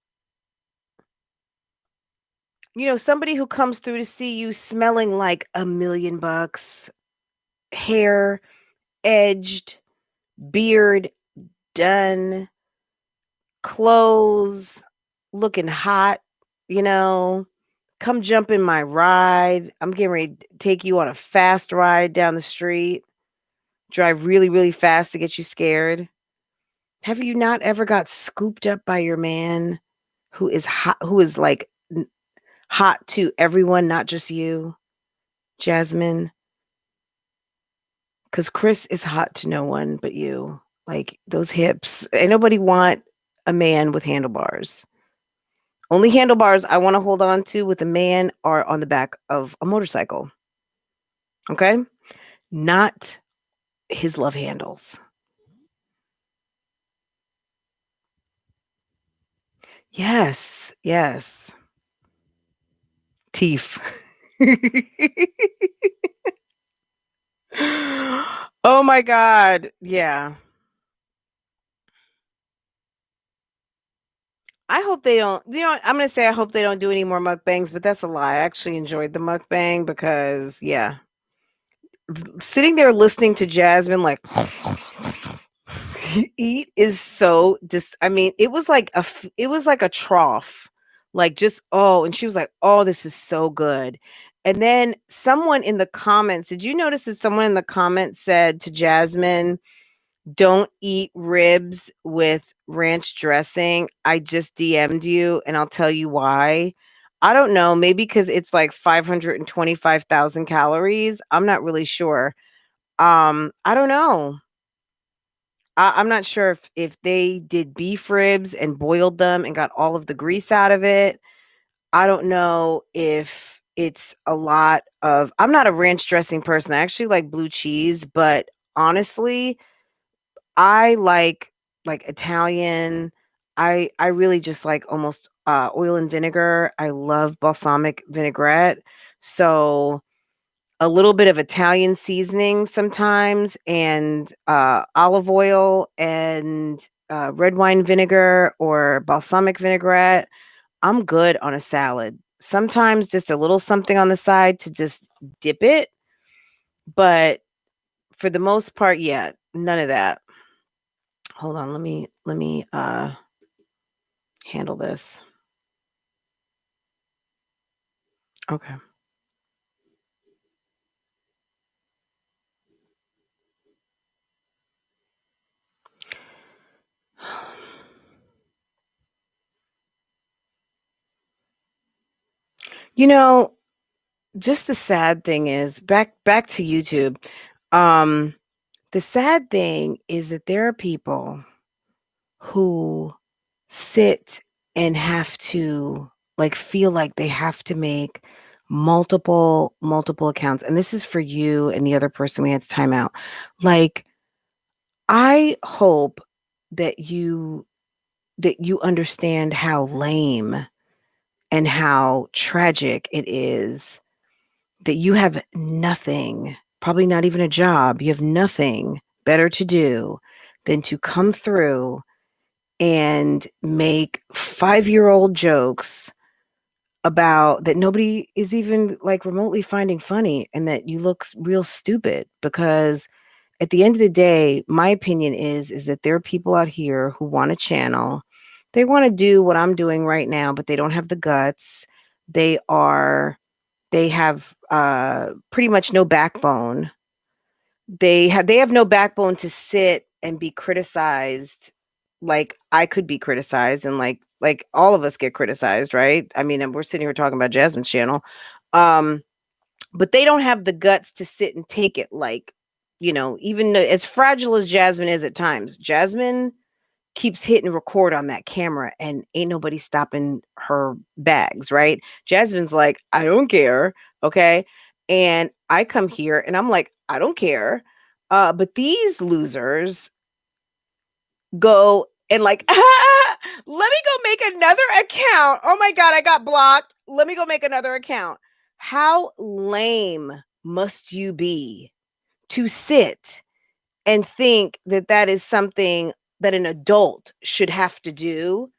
Somebody who comes through to see you smelling like $1,000,000, hair edged, beard done, clothes looking hot, you know. Come jump in my ride. I'm getting ready to take you on a fast ride down the street. drive really, really fast to get you scared? Have you not ever got scooped up by your man who is hot, who is like hot to everyone, not just you, Jasmine? Because Chris is hot to no one but you. Like those hips. Ain't nobody want a man with handlebars. Only handlebars I want to hold on to with a man are on the back of a motorcycle. Okay? Not his love handles. Yes. Yes. Teeth. Oh my God. Yeah. I hope they don't, I'm going to say I hope they don't do any more mukbangs, but that's a lie. I actually enjoyed the mukbang because, yeah, sitting there listening to Jasmine like eat is so I mean, it was like it was like a trough. Like just and she was like, "Oh, this is so good." And then someone in the comments, did you notice that someone in the comments said to Jasmine, "Don't eat ribs with ranch dressing. I just DM'd you and I'll tell you why." I don't know, maybe because it's like 525,000 calories. I'm not really sure. I don't know. I'm not sure if they did beef ribs and boiled them and got all of the grease out of it. I don't know if it's a lot of I'm not a ranch dressing person. I actually like blue cheese, but honestly, I like Italian. I really just like almost oil and vinegar. I love balsamic vinaigrette. So a little bit of Italian seasoning sometimes and olive oil and red wine vinegar or balsamic vinaigrette. I'm good on a salad. Sometimes just a little something on the side to just dip it. But for the most part, yeah, none of that. Hold on, let me handle this. Okay. You know, just the sad thing is back to YouTube. Um the sad thing is that there are people who sit and have to like feel like they have to make multiple accounts, and this is for you and the other person we had to time out. Like I hope that you understand how lame and how tragic it is that you have nothing, probably not even a job, you have nothing better to do than to come through and make 5-year-old jokes about that nobody is even like remotely finding funny, and that you look real stupid. Because at the end of the day, my opinion is that there are people out here who want a channel. They want to do what I'm doing right now, but they don't have the guts. They have pretty much no backbone. They have no backbone to sit and be criticized like I could be criticized, and like all of us get criticized, right? I mean, and we're sitting here talking about Jasmine's channel. Um, but they don't have the guts to sit and take it like, even as fragile as Jasmine is at times, Jasmine keeps hitting record on that camera and ain't nobody stopping her bags, right? Jasmine's like, I don't care. Okay. And I come here and I'm like, I don't care. But these losers go and like, let me go make another account. Oh my God, I got blocked. Let me go make another account. How lame must you be to sit and think that that is something that an adult should have to do?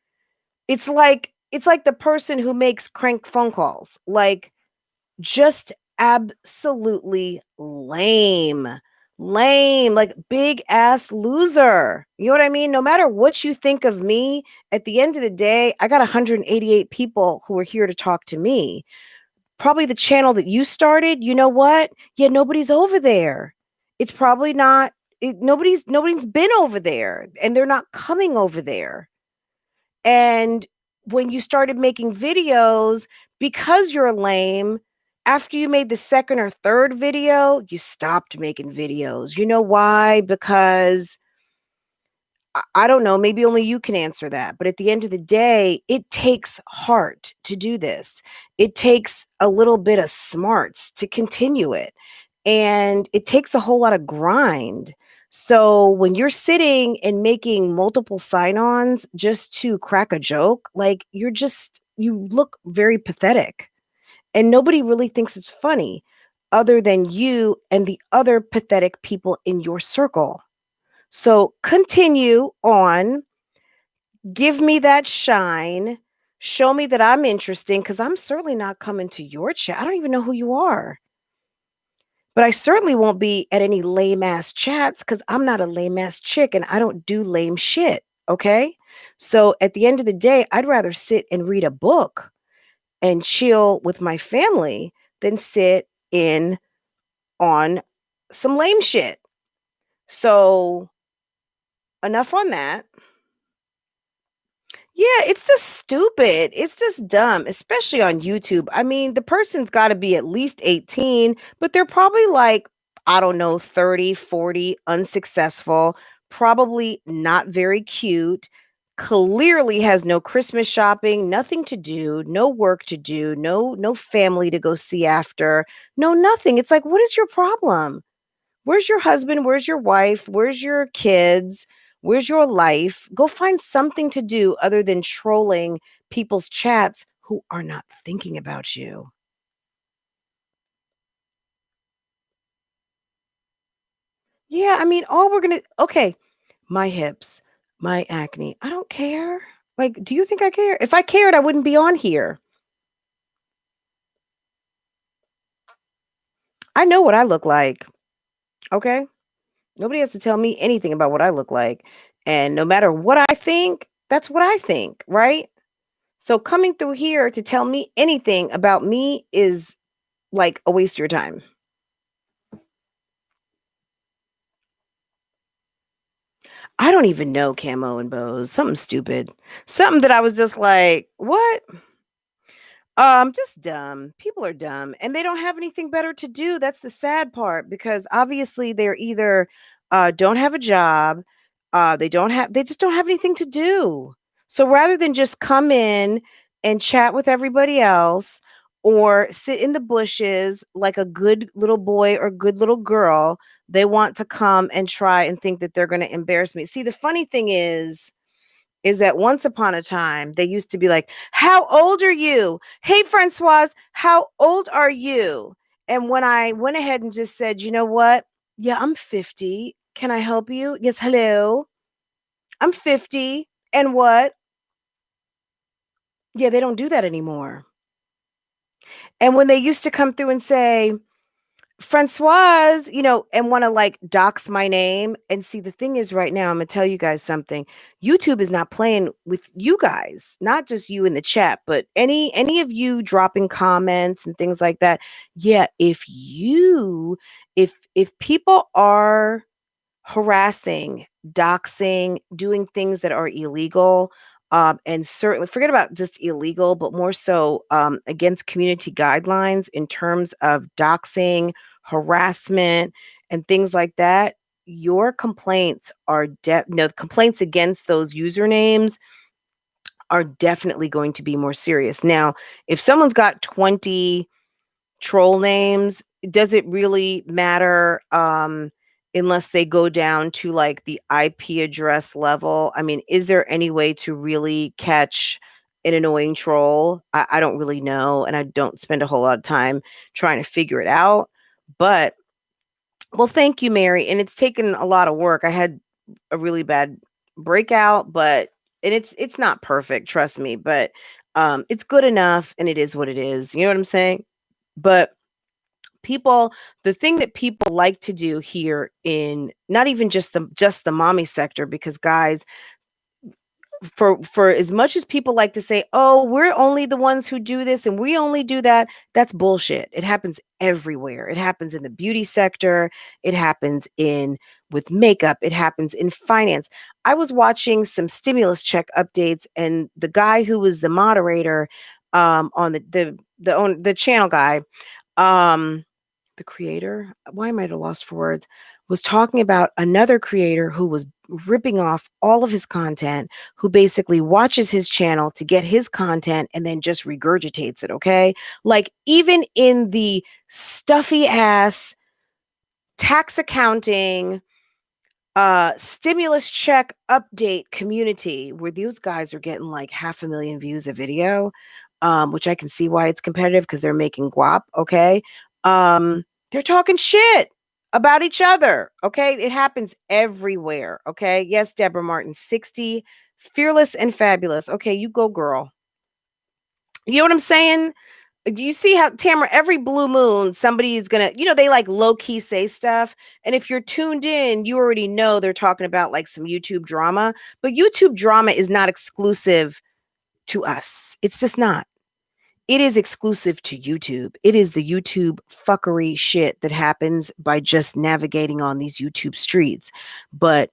It's like the person who makes crank phone calls. Like, just absolutely lame. Lame, like big ass loser. You know what I mean? No matter what you think of me, at the end of the day, I got 188 people who are here to talk to me. Probably the channel that you started, you know what? Yeah, nobody's over there. It's probably not nobody's been over there, and they're not coming over there. And when you started making videos, because you're lame, after you made the second or third video, you stopped making videos. You know why? Because I don't know, maybe only you can answer that. But at the end of the day, it takes heart to do this. It takes a little bit of smarts to continue it. And it takes a whole lot of grind. So when you're sitting and making multiple sign-ons just to crack a joke, like you look very pathetic. And nobody really thinks it's funny other than you and the other pathetic people in your circle. So continue on, give me that shine, show me that I'm interesting, because I'm certainly not coming to your chat. I don't even know who you are. But I certainly won't be at any lame ass chats because I'm not a lame ass chick and I don't do lame shit. Okay. So at the end of the day, I'd rather sit and read a book and chill with my family than sit in on some lame shit. So enough on that. Yeah, it's just stupid. It's just dumb, especially on YouTube. I mean, the person's got to be at least 18, but they're probably like, I don't know, 30, 40, unsuccessful, probably not very cute, clearly has no Christmas shopping, nothing to do, no work to do, no family to go see after, no nothing. It's like, what is your problem? Where's your husband? Where's your wife? Where's your kids? Where's your life? Go find something to do other than trolling people's chats who are not thinking about you. Yeah, I mean, all we're going to, okay, my hips, my acne. I don't care. Like, do you think I care? If I cared, I wouldn't be on here. I know what I look like. Okay. Nobody has to tell me anything about what I look like. And no matter what I think, that's what I think, right? So coming through here to tell me anything about me is like a waste of your time. I don't even know camo and bows. Something stupid. Something that I was just like, what? Just dumb. People are dumb and they don't have anything better to do. That's the sad part because obviously they're either don't have a job, they just don't have anything to do. So rather than just come in and chat with everybody else or sit in the bushes like a good little boy or good little girl, they want to come and try and think that they're going to embarrass me. See, the funny thing is that once upon a time, they used to be like, "How old are you? Hey, Francoise, how old are you?" And when I went ahead and just said, "You know what? Yeah, I'm 50. Can I help you?" Yes, hello. I'm 50. And what? Yeah, they don't do that anymore. And when they used to come through and say, Francoise, and want to like dox my name. And see, the thing is, right now, I'm gonna tell you guys something. YouTube is not playing with you guys, not just you in the chat, but any of you dropping comments and things like that. Yeah, if people are harassing, doxing, doing things that are illegal. And certainly forget about just illegal, but more so against community guidelines in terms of doxing, harassment, and things like that. Your complaints are complaints against those usernames are definitely going to be more serious. Now, if someone's got 20 troll names, does it really matter unless they go down to like the IP address level? I mean, is there any way to really catch an annoying troll? I don't really know, and I don't spend a whole lot of time trying to figure it out. But well, thank you, Mary. And it's taken a lot of work. I had a really bad breakout, but and it's not perfect, trust me, but it's good enough and it is what it is. You know what I'm saying? But people, the thing that people like to do here in not even just the mommy sector, because guys, for as much as people like to say, oh, we're only the ones who do this and we only do that, that's bullshit. It happens everywhere. It happens in the beauty sector. It happens in with makeup, it happens in finance. I was watching some stimulus check updates, and the guy who was the moderator on the channel guy, um the creator, why am I at a loss for words, was talking about another creator who was ripping off all of his content, who basically watches his channel to get his content and then just regurgitates it. Okay. Like, even in the stuffy ass tax accounting, stimulus check update community, where those guys are getting like 500,000 views a video, which I can see why it's competitive, because they're making guap. Okay. They're talking shit about each other. Okay. It happens everywhere. Okay. Yes, Deborah Martin, 60, fearless and fabulous. Okay. You go, girl. You know what I'm saying? You see how, Tamara, every blue moon, somebody is gonna, they like low key say stuff. And if you're tuned in, you already know they're talking about like some YouTube drama. But YouTube drama is not exclusive to us. It's just not. It is exclusive to YouTube. It is the YouTube fuckery shit that happens by just navigating on these YouTube streets. But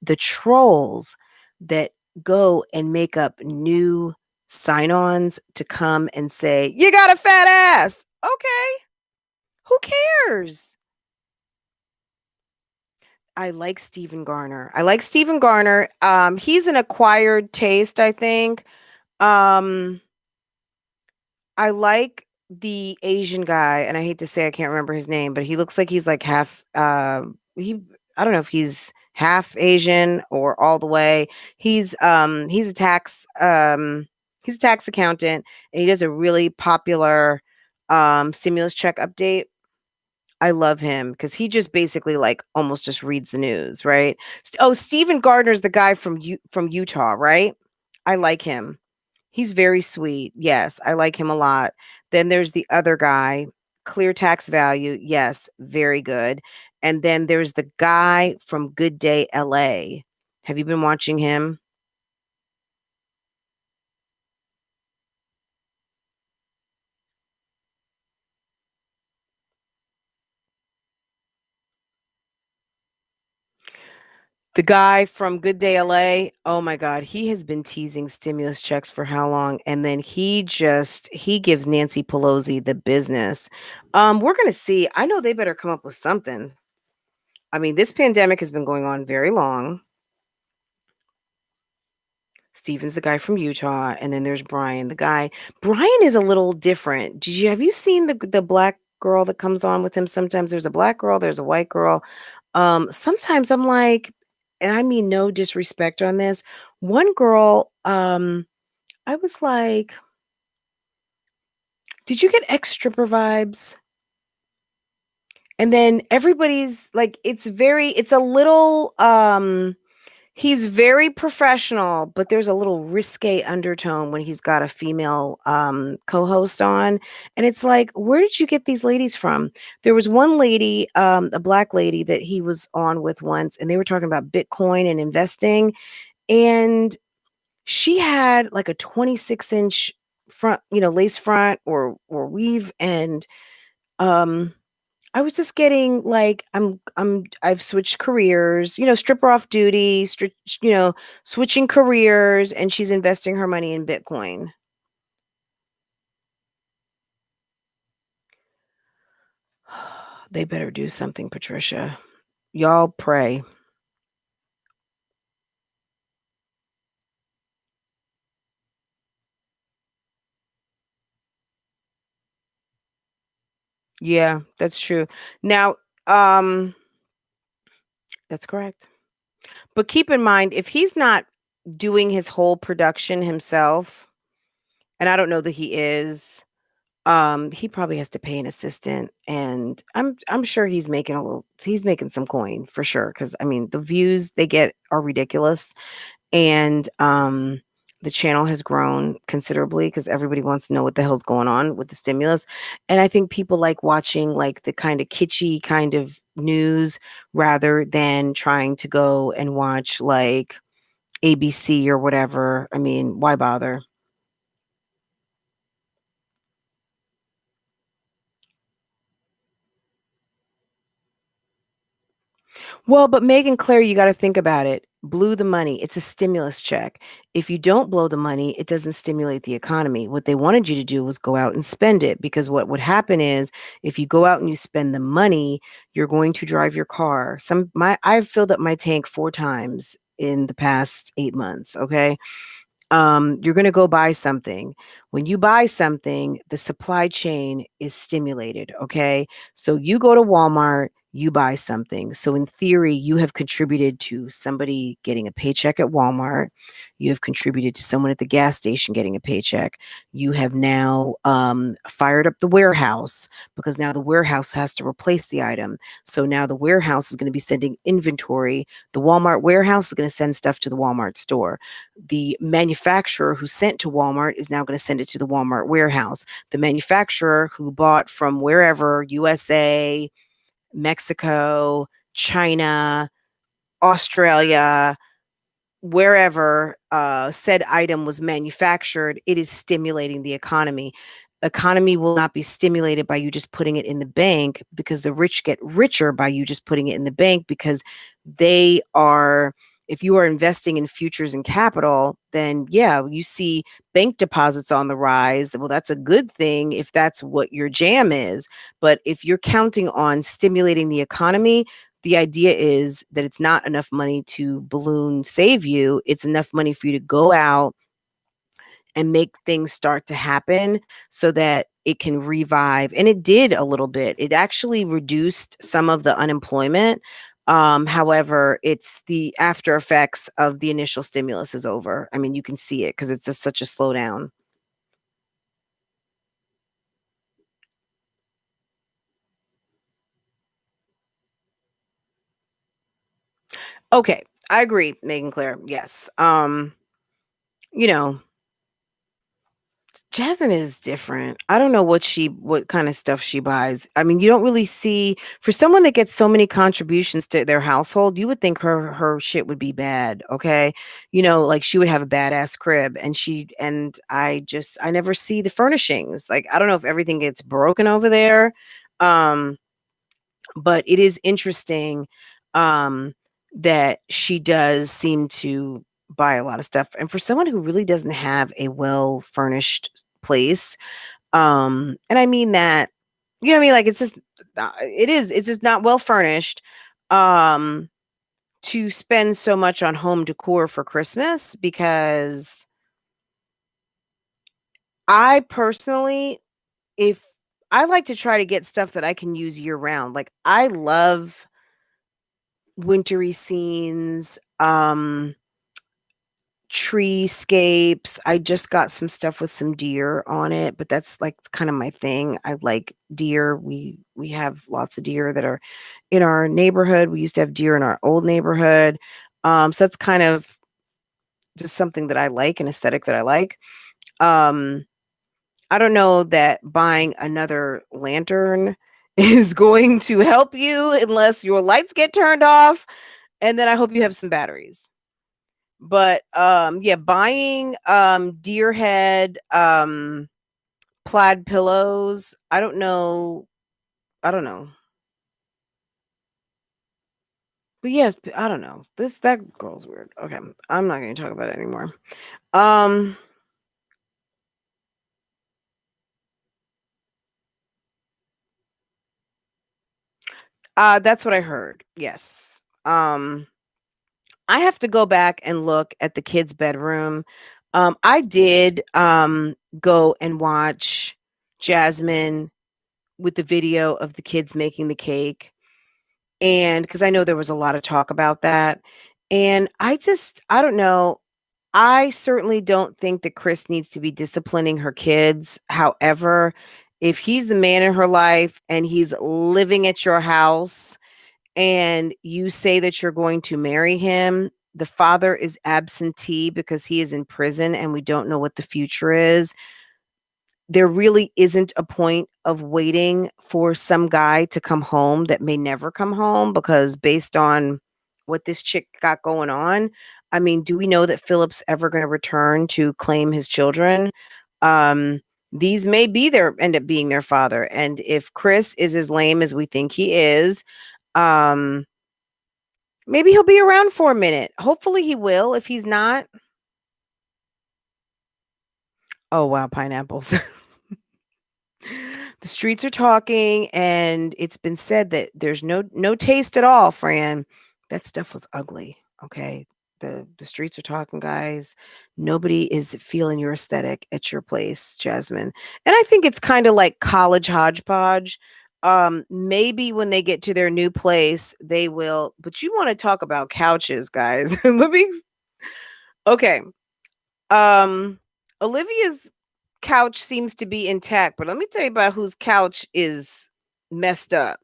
the trolls that go and make up new sign-ons to come and say, "You got a fat ass." Okay, who cares? I like Stephen Garner. I like Stephen Garner. He's an acquired taste, I think. Um, I like the Asian guy, and I hate to say I can't remember his name, but he looks like he's like half he I don't know if he's half Asian or all the way. He's a tax accountant, and he does a really popular stimulus check update. I love him because he just basically like almost just reads the news, right? Oh, Stephen Gardner's the guy from Utah, right? I like him. He's very sweet. Yes, I like him a lot. Then there's the other guy, Clear Tax Value. Yes, very good. And then there's the guy from Good Day LA. Have you been watching him? The guy from Good Day LA, oh my God, he has been teasing stimulus checks for how long? And then he gives Nancy Pelosi the business. We're gonna see. I know they better come up with something. I mean, this pandemic has been going on very long. Steven's the guy from Utah, and then there's Brian, the guy. Brian is a little different. Have you seen the black girl that comes on with him? Sometimes there's a black girl, there's a white girl. Sometimes I'm like, and I mean no disrespect on this. One girl, I was like, did you get ex stripper vibes? And then everybody's like, it's a little he's very professional, but there's a little risque undertone when he's got a female co-host on. And it's like, where did you get these ladies from? There was one lady, a black lady that he was on with once, and they were talking about Bitcoin and investing. And she had like a 26-inch front, lace front or weave. And um I was just getting like, I've switched careers, stripper off duty, switching careers, and she's investing her money in Bitcoin. They better do something, Patricia. Y'all pray. Yeah, that's true. Now, um, that's correct. But keep in mind, if he's not doing his whole production himself, and I don't know that he is, he probably has to pay an assistant, and I'm sure he's making some coin for sure, because I mean the views they get are ridiculous. And the channel has grown considerably because everybody wants to know what the hell's going on with the stimulus. And I think people like watching like the kind of kitschy kind of news rather than trying to go and watch like ABC or whatever. I mean, why bother? Well, but Megan Claire, you got to think about it. Blew the money. It's a stimulus check. If you don't blow the money, it doesn't stimulate the economy. What they wanted you to do was go out and spend it, because what would happen is if you go out and you spend the money, you're going to drive your car. I've filled up my tank 4 times in the past 8 months. Okay. You're going to go buy something. When you buy something, the supply chain is stimulated. Okay. So you go to Walmart, you buy something. So in theory, you have contributed to somebody getting a paycheck at Walmart. You have contributed to someone at the gas station getting a paycheck. You have now fired up the warehouse, because now the warehouse has to replace the item. So now the warehouse is going to be sending inventory. The Walmart warehouse is going to send stuff to the Walmart store. The manufacturer who sent to Walmart is now going to send it to the Walmart warehouse. The manufacturer who bought from wherever, USA, Mexico, China, Australia, wherever said item was manufactured, it is stimulating the economy. Economy will not be stimulated by you just putting it in the bank, because the rich get richer by you just putting it in the bank, because they are, if you are investing in futures and capital, then yeah, you see bank deposits on the rise. Well, that's a good thing if that's what your jam is. But if you're counting on stimulating the economy, the idea is that it's not enough money to balloon save you. It's enough money for you to go out and make things start to happen so that it can revive. And it did a little bit. It actually reduced some of the unemployment. However, it's the after effects of the initial stimulus is over. I mean, you can see it because it's just such a slowdown. Okay, I agree, Megan Claire. Yes. You know, Jasmine is different. I don't know what kind of stuff she buys. I mean, you don't really see, for someone that gets so many contributions to their household, you would think her shit would be bad, okay? Like she would have a badass crib, I never see the furnishings. Like I don't know if everything gets broken over there. Um but it is interesting um that she does seem to buy a lot of stuff, and for someone who really doesn't have a well furnished place, and I mean that, you know what I mean, like it's just it's just not well furnished, um to spend so much on home decor for Christmas, because I personally, if I like to try to get stuff that I can use year round. Like I love wintry scenes, treescapes. I just got some stuff with some deer on it, but that's like kind of my thing. I like deer. We have lots of deer that are in our neighborhood. We used to have deer in our old neighborhood. So that's kind of just something that I like, an aesthetic that I like. Um, I don't know that buying another lantern is going to help you unless your lights get turned off, and then I hope you have some batteries. But yeah, buying deer head plaid pillows. I don't know. But yes, I don't know. That girl's weird. Okay, I'm not going to talk about it anymore. Um that's what I heard. Yes. I have to go back and look at the kids' bedroom. I did go and watch Jasmine with the video of the kids making the cake. And because I know there was a lot of talk about that. And I don't know. I certainly don't think that Chris needs to be disciplining her kids. However, if he's the man in her life and he's living at your house and you say that you're going to marry him, the father is absentee because he is in prison and we don't know what the future is. There really isn't a point of waiting for some guy to come home that may never come home, because based on what this chick got going on, I mean, do we know that Philip's ever going to return to claim his children? Um, these may be end up being their father. And if Chris is as lame as we think he is, um, Maybe he'll be around for a minute. Hopefully he will. If he's not, oh wow, pineapples. The streets are talking, and it's been said that there's no taste at all, Fran. That stuff was ugly. Okay. The streets are talking, guys. Nobody is feeling your aesthetic at your place, Jasmine. And I think it's kind of like college hodgepodge. Maybe when they get to their new place, they will, but you want to talk about couches, guys. Let me okay. Um, Olivia's couch seems to be intact, but let me tell you about whose couch is messed up.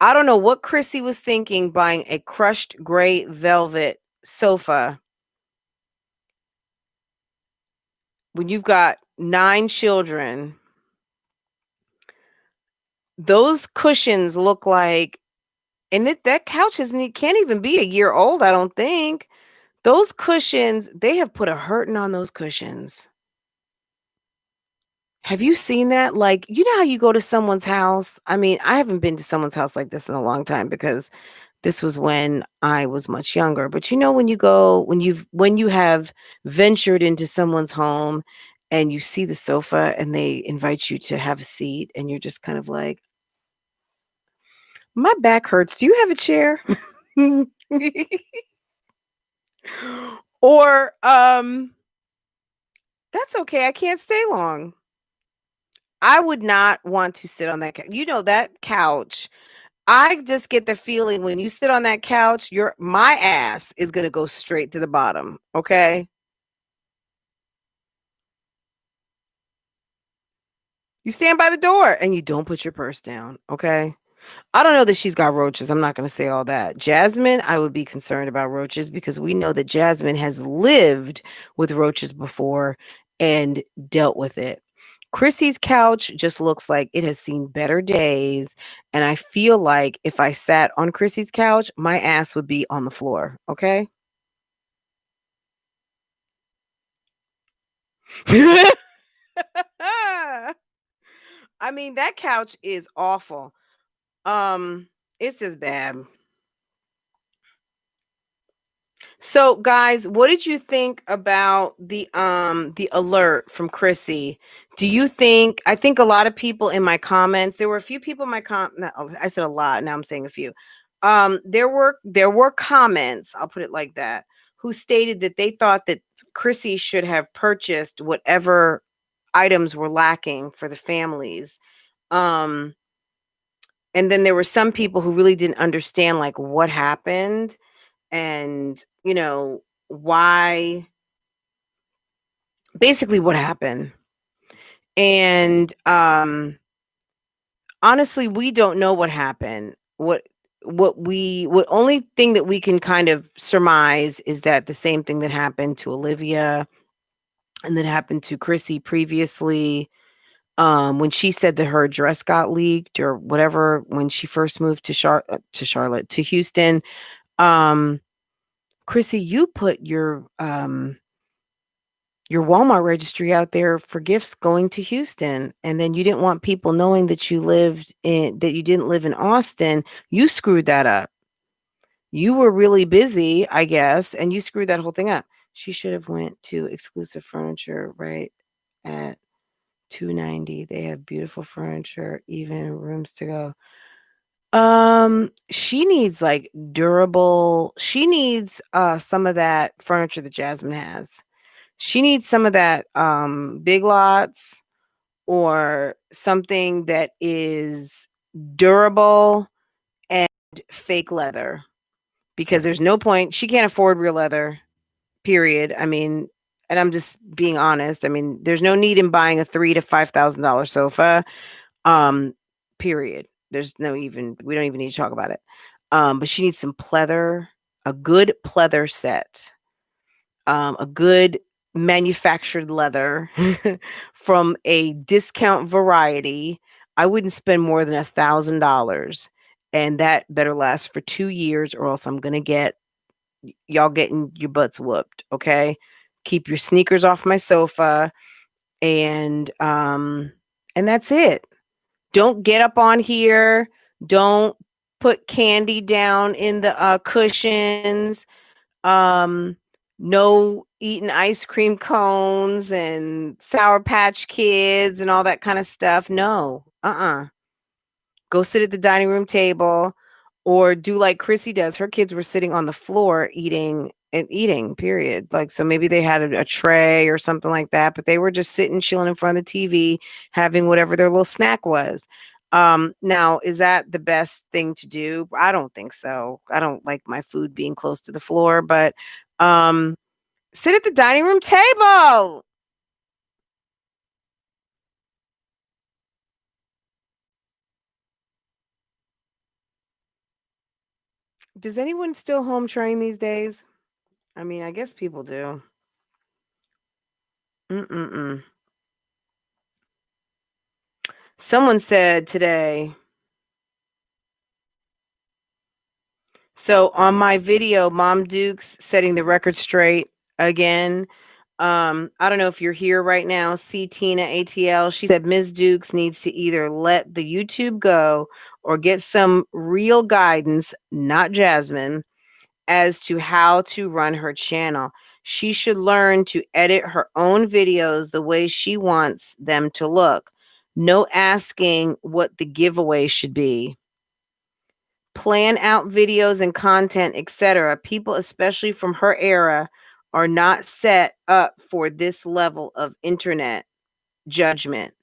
I don't know what Chrissy was thinking buying a crushed gray velvet sofa when you've got 9 children. Those cushions look like, and that couch isn't, it can't even be a year old, I don't think. Those cushions, they have put a hurting on those cushions. Have you seen that? Like, you know how you go to someone's house? I mean, I haven't been to someone's house like this in a long time because this was when I was much younger. But you know, when you go, when you have ventured into someone's home and you see the sofa and they invite you to have a seat and you're just kind of like, my back hurts. Do you have a chair? Or that's okay. I can't stay long. I would not want to sit on that couch. You know, that couch, I just get the feeling when you sit on that couch, my ass is gonna go straight to the bottom, okay? You stand by the door and you don't put your purse down, okay? I don't know that she's got roaches. I'm not gonna say all that. Jasmine, I would be concerned about roaches because we know that Jasmine has lived with roaches before and dealt with it. Chrissy's couch just looks like it has seen better days, and I feel like if I sat on Chrissy's couch, my ass would be on the floor, okay? I mean, that couch is awful. It's just bad. So, guys, what did you think about the alert from Chrissy? Do you think, I think a lot of people in my comments, there were a few people in my no, I said a lot, now I'm saying a few. There were comments, I'll put it like that, who stated that they thought that Chrissy should have purchased whatever items were lacking for the families. Um and then there were some people who really didn't understand like what happened and, you know, why, basically what happened. And honestly, we don't know what happened. What only thing that we can kind of surmise is that the same thing that happened to Olivia and that happened to Chrissy previously, when she said that her address got leaked or whatever when she first moved to Houston. um Chrissy, you put your Walmart registry out there for gifts going to Houston, and then you didn't want people knowing that you didn't live in Austin. You screwed that up. You were really busy, I guess, and you screwed that whole thing up. She should have went to Exclusive Furniture right at 290. They have beautiful furniture, even rooms to go. She needs like durable. She needs some of that furniture that Jasmine has. She needs some of that Big Lots or something that is durable and fake leather because there's no point. She can't afford real leather, period. I mean, and I'm just being honest. I mean, there's no need in buying a $3,000 to $5,000 sofa. Period. There's no even, we don't even need to talk about it. But she needs some pleather, a good pleather set, a good manufactured leather from a discount variety. I wouldn't spend more than $1,000, and that better last for 2 years, or else I'm gonna get y'all getting your butts whooped. Okay, keep your sneakers off my sofa, and that's it. Don't get up on here. Don't. put candy down in the cushions. Um, no eating ice cream cones and Sour Patch Kids and all that kind of stuff. No. Go sit at the dining room table or do like Chrissy does. Her kids were sitting on the floor eating and eating, period. Like, so maybe they had a tray or something like that, but they were just sitting, chilling in front of the TV, having whatever their little snack was. Now, is that the best thing to do? I don't think so. I don't like my food being close to the floor, but um, sit at the dining room table. Does anyone still home train these days? I mean, I guess people do. Mm-mm-mm. Someone said today, so on my video, Mom Duke's setting the record straight again. I don't know if you're here right now. See Tina ATL. She said Ms. Dukes needs to either let the YouTube go or get some real guidance, not Jasmine, as to how to run her channel. She should learn to edit her own videos the way she wants them to look. No asking what the giveaway should be. Plan out videos and content, etc. People, especially from her era, are not set up for this level of internet judgment.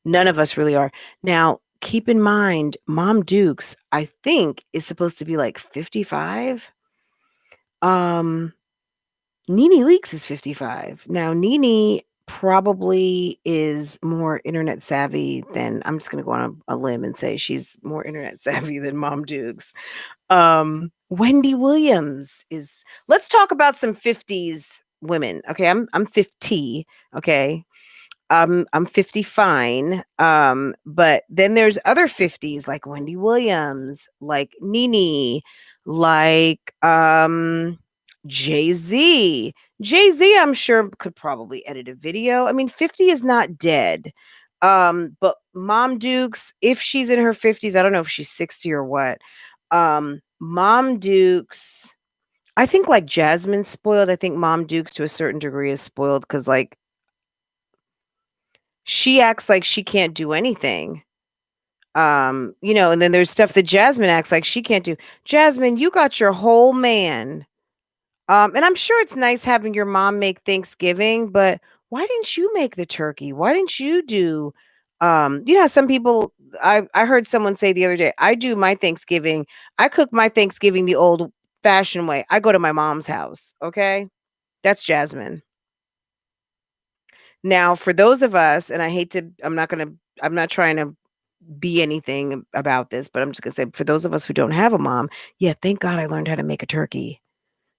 None of us really are. Now, keep in mind, Mom Dukes, I think, is supposed to be like 55. Um, Nene Leaks is 55. Now, Nene probably is more internet savvy than I'm just going to go on a limb and say she's more internet savvy than Mom Dukes. Wendy Williams is let's talk about some 50s women. Okay, I'm 50, okay? I'm 50 fine. But then there's other 50s like Wendy Williams, like Nene, like Jay-Z. Jay-Z, I'm sure could probably edit a video. I mean, 50 is not dead. But Mom Dukes, if she's in her 50s, I don't know if she's 60 or what. Mom Dukes, I think like Jasmine's spoiled. I think Mom Dukes to a certain degree is spoiled because like she acts like she can't do anything. And then there's stuff that Jasmine acts like she can't do. Jasmine, you got your whole man. And I'm sure it's nice having your mom make Thanksgiving, but why didn't you make the turkey? Why didn't you do how some people I heard someone say the other day, I do my Thanksgiving, I cook my Thanksgiving the old fashioned way. I go to my mom's house, okay? That's Jasmine. Now, for those of us, and I hate to, I'm not trying to be anything about this, but I'm just gonna say for those of us who don't have a mom, yeah, thank God I learned how to make a turkey.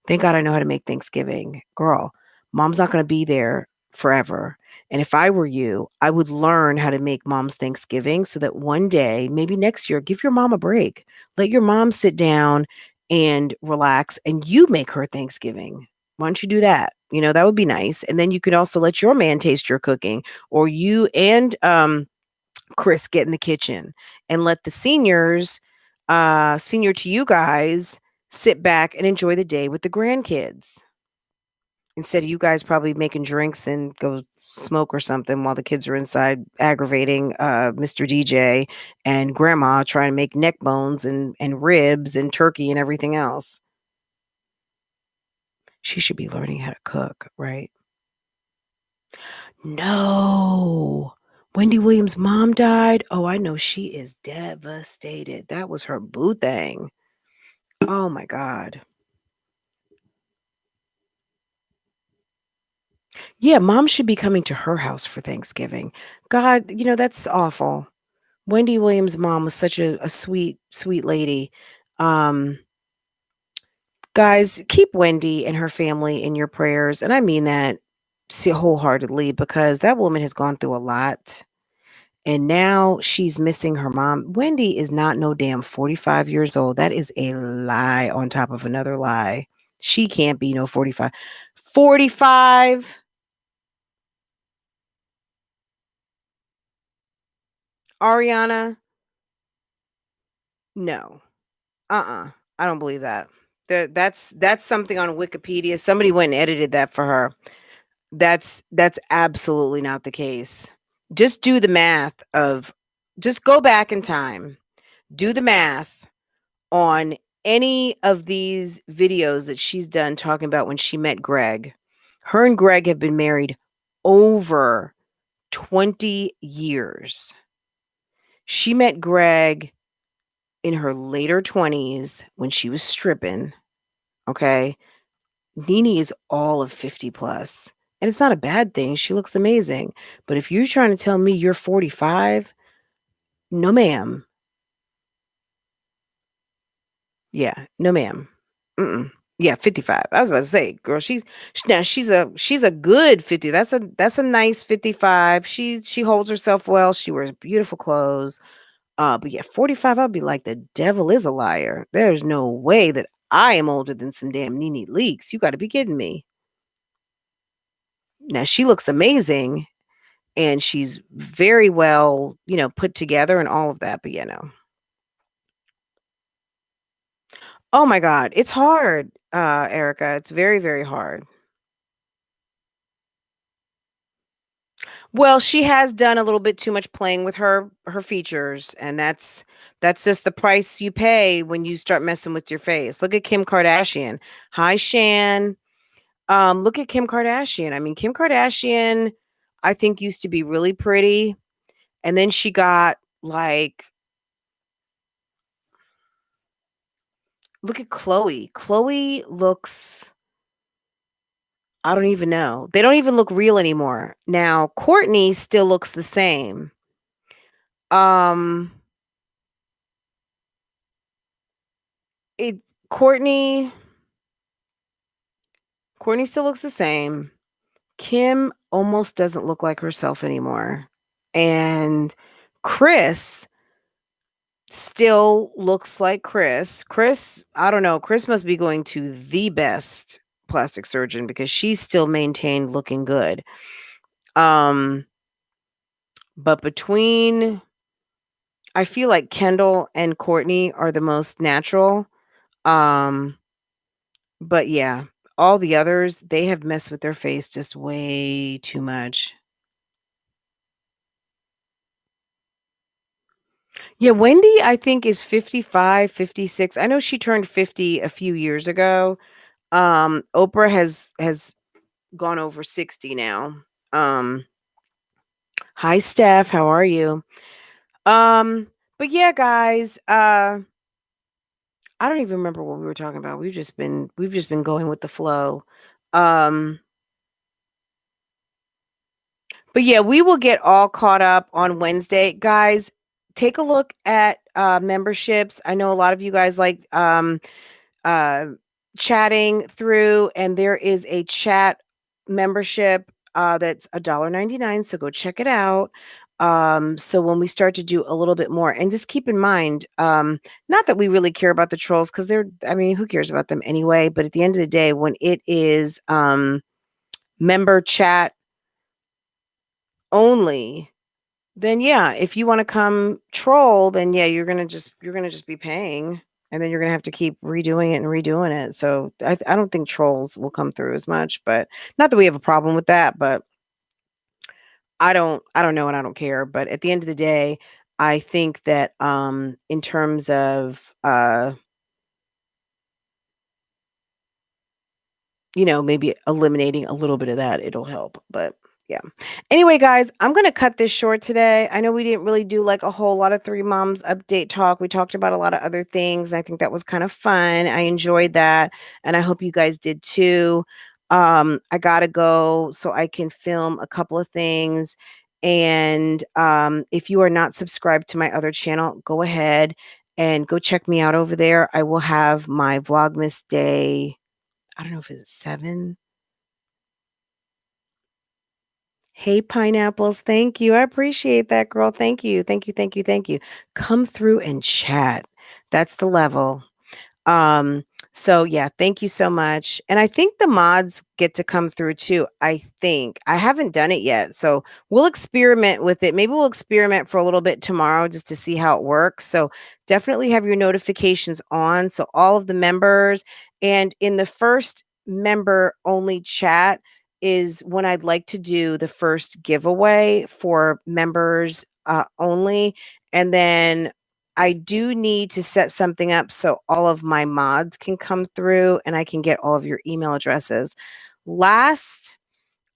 Thank God I know how to make Thanksgiving. Girl, mom's not gonna be there forever. And if I were you, I would learn how to make mom's Thanksgiving so that one day, maybe next year, give your mom a break. Let your mom sit down and relax and you make her Thanksgiving. Why don't you do that? That would be nice. And then you could also let your man taste your cooking, or you and Chris get in the kitchen and let the seniors, senior to you guys, sit back and enjoy the day with the grandkids. Instead of you guys probably making drinks and go smoke or something while the kids are inside aggravating Mr. DJ and grandma trying to make neck bones and ribs and turkey and everything else. She should be learning how to cook, right? No. Wendy Williams' mom died. Oh, I know she is devastated. That was her boo thing. Oh my God. Yeah, mom should be coming to her house for Thanksgiving. God, that's awful. Wendy Williams' mom was such a sweet, sweet lady. Um, guys, keep Wendy and her family in your prayers. And I mean that wholeheartedly because that woman has gone through a lot. And now she's missing her mom. Wendy is not no damn 45 years old. That is a lie on top of another lie. She can't be no 45. 45? Ariana? No. I don't believe that. That's something on Wikipedia. Somebody went and edited that for her. That's absolutely not the case. Just do the math of just go back in time. Do the math on any of these videos that she's done talking about when she met Greg. Her and Greg have been married over 20 years. She met Greg in her later 20s when she was stripping, okay? Nene is all of 50 plus, and it's not a bad thing. She looks amazing. But if you're trying to tell me you're 45, no ma'am. Yeah, no ma'am. Mm-mm. Yeah, 55. I was about to say, girl, she's a good 50. That's a nice 55. She holds herself well. She wears beautiful clothes. But yeah, 45, I'll be like, the devil is a liar. There's no way that I am older than some damn Nene Leaks. You got to be kidding me. Now she looks amazing and she's very well, put together and all of that. But yeah, no. Oh my God, it's hard, Erica. It's very, very hard. Well, she has done a little bit too much playing with her features, and that's just the price you pay when you start messing with your face. Look at Kim Kardashian. Hi, Shan. Look at Kim Kardashian. I mean, Kim Kardashian, I think used to be really pretty, and then she got like, look at Chloe. Chloe looks, I don't even know. They don't even look real anymore. Now, Courtney still looks the same. Um, it Courtney Courtney still looks the same. Kim almost doesn't look like herself anymore. And Chris still looks like Chris. Chris, I don't know. Chris must be going to the best plastic surgeon because she's still maintained looking good. Um, but between I feel like Kendall and Courtney are the most natural. Um, but yeah, all the others, they have messed with their face just way too much. Yeah, Wendy, I think, is 55, 56. I know she turned 50 a few years ago. Oprah has gone over 60 now. Um, Hi Steph, how are you? Um, but yeah, guys, I don't even remember what we were talking about. We've just been going with the flow. Um, but yeah, we will get all caught up on Wednesday. Guys, take a look at memberships. I know a lot of you guys like uh, chatting through, and there is a chat membership that's $1.99. So go check it out. So when we start to do a little bit more, and just keep in mind, not that we really care about the trolls because I mean, who cares about them anyway? But at the end of the day, when it is member chat only, then yeah, if you wanna come troll, then yeah, you're gonna just be paying, and then you're gonna have to keep redoing it and redoing it, so I don't think trolls will come through as much, but not that we have a problem with that, but I don't know and I don't care, but at the end of the day, I think that, in terms of, maybe eliminating a little bit of that, it'll help. But yeah. Anyway, guys, I'm going to cut this short today. I know we didn't really do like a whole lot of Three Moms update talk. We talked about a lot of other things. I think that was kind of fun. I enjoyed that. And I hope you guys did too. I got to go so I can film a couple of things. And if you are not subscribed to my other channel, go ahead and go check me out over there. I will have my Vlogmas Day. I don't know if it's 7. Hey, pineapples. Thank you. I appreciate that, girl. Thank you. Thank you. Thank you. Thank you. Come through and chat. That's the level. So yeah, thank you so much. And I think the mods get to come through too. I think I haven't done it yet. So we'll experiment with it. Maybe we'll experiment for a little bit tomorrow just to see how it works. So definitely have your notifications on. So all of the members, and in the first member only chat is when I'd like to do the first giveaway for members only. And then I do need to set something up so all of my mods can come through and I can get all of your email addresses. Last,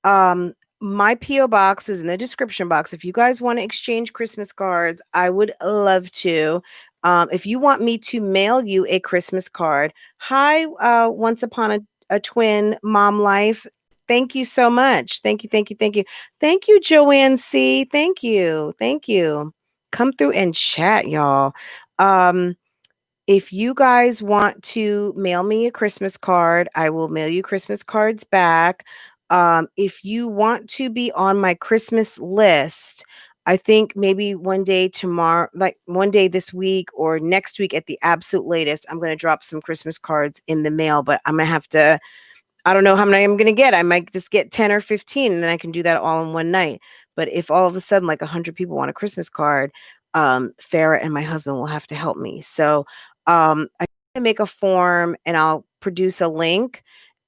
my PO box is in the description box. If you guys want to exchange Christmas cards, I would love to. If you want me to mail you a Christmas card, hi, once upon a twin mom life. Thank you so much. Thank you, thank you, thank you. Thank you, Joanne C. Thank you. Thank you. Come through and chat, y'all. Um, if you guys want to mail me a Christmas card, I will mail you Christmas cards back. If you want to be on my Christmas list, I think maybe one day tomorrow, like one day this week or next week at the absolute latest, I'm going to drop some Christmas cards in the mail, but I'm going to have to, I don't know how many I'm going to get. I might just get 10 or 15 and then I can do that all in one night. But if all of a sudden like 100 people want a Christmas card, Farah and my husband will have to help me. So I can make a form and I'll produce a link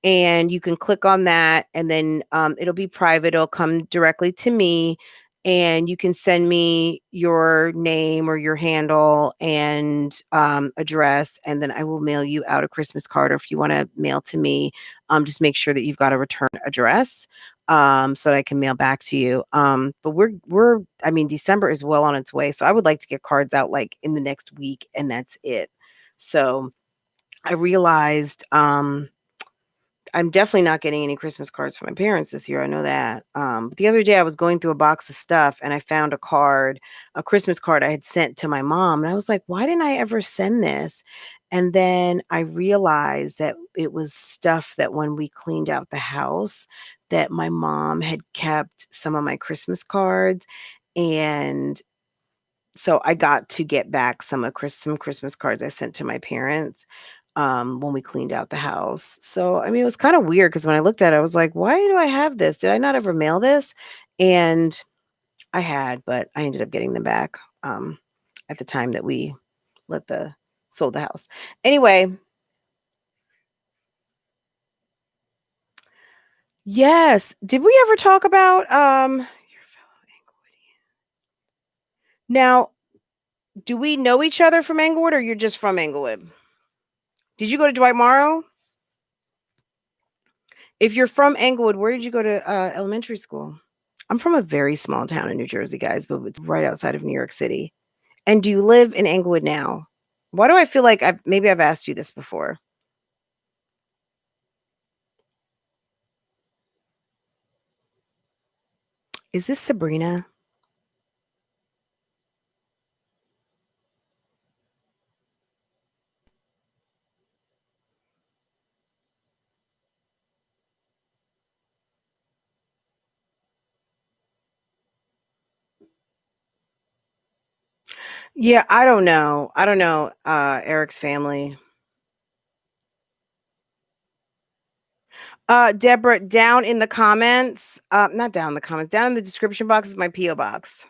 and you can click on that and then it'll be private. It'll come directly to me and you can send me your name or your handle and address, and then I will mail you out a Christmas card. Or if you want to mail to me, just make sure that you've got a return address so that I can mail back to you. But I mean, December is well on its way, so I would like to get cards out like in the next week, and that's it. So I realized I'm definitely not getting any Christmas cards from my parents this year. I know that. But the other day I was going through a box of stuff and I found a Christmas card I had sent to my mom. And I was like, why didn't I ever send this? And then I realized that it was stuff that when we cleaned out the house, that my mom had kept some of my Christmas cards. And so I got to get back some Christmas cards I sent to my parents when we cleaned out the house. So I mean, it was kind of weird because when I looked at it, I was like, why do I have this? Did I not ever mail this? And I had, but I ended up getting them back at the time that we sold the house. Anyway, yes. Did we ever talk about your fellow Englewoodian? Now, do we know each other from Englewood or you're just from Englewood? Did you go to Dwight Morrow? If you're from Englewood, where did you go to elementary school? I'm from a very small town in New Jersey, guys, but it's right outside of New York City. And do you live in Englewood now? Why do I feel like I've asked you this before? Is this Sabrina? Yeah, I don't know. I don't know Eric's family. Deborah, down in the comments, not down in the comments, down in the description box is my PO box.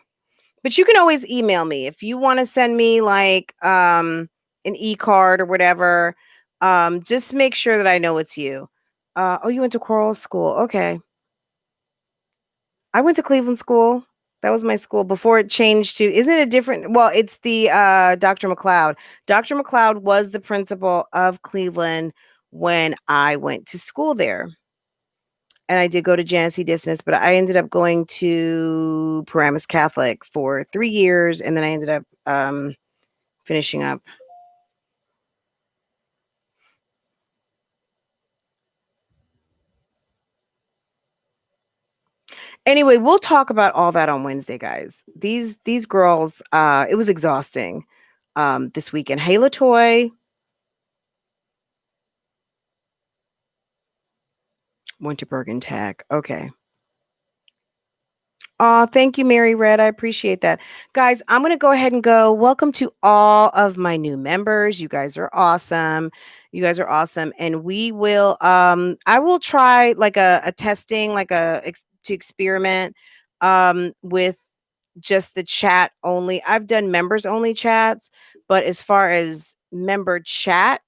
But you can always email me if you want to send me like an e-card or whatever. Just make sure that I know it's you. Oh, you went to choral school. Okay. I went to Cleveland School. That was my school before it changed to, isn't it different? Well, it's the Dr. McLeod. Dr. McLeod was the principal of Cleveland when I went to school there. And I did go to Genesee Dismiss, but I ended up going to Paramus Catholic for 3 years, and then I ended up finishing up. Anyway, we'll talk about all that on Wednesday, guys. These girls, it was exhausting this weekend. Hey, Latoy went to Bergen Tech. Okay. Oh, thank you, Mary Red. I appreciate that. Guys, I'm going to go ahead and go. Welcome to all of my new members. You guys are awesome. You guys are awesome. And we will, I will try like a testing, like to experiment with just the chat only. I've done members only chats, but as far as member chat,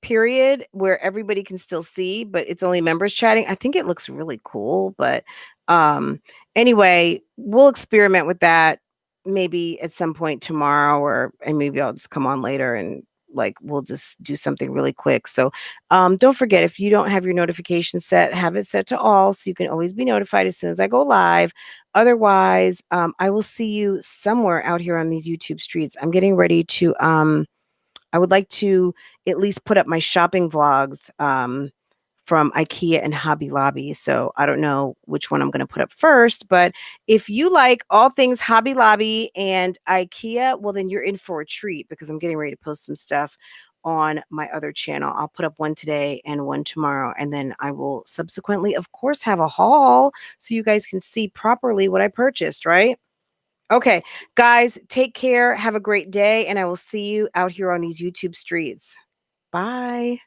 period, where everybody can still see, but it's only members chatting. I think it looks really cool, but um anyway, we'll experiment with that maybe at some point tomorrow, or and maybe I'll just come on later and like we'll just do something really quick. So don't forget, if you don't have your notification set, have it set to all so you can always be notified as soon as I go live. Otherwise, I will see you somewhere out here on these YouTube streets. I'm getting ready to I would like to at least put up my shopping vlogs from IKEA and Hobby Lobby. So I don't know which one I'm going to put up first, but if you like all things Hobby Lobby and IKEA, well, then you're in for a treat because I'm getting ready to post some stuff on my other channel. I'll put up one today and one tomorrow, and then I will subsequently, of course, have a haul so you guys can see properly what I purchased, right? Okay, guys, take care. Have a great day, and I will see you out here on these YouTube streets. Bye.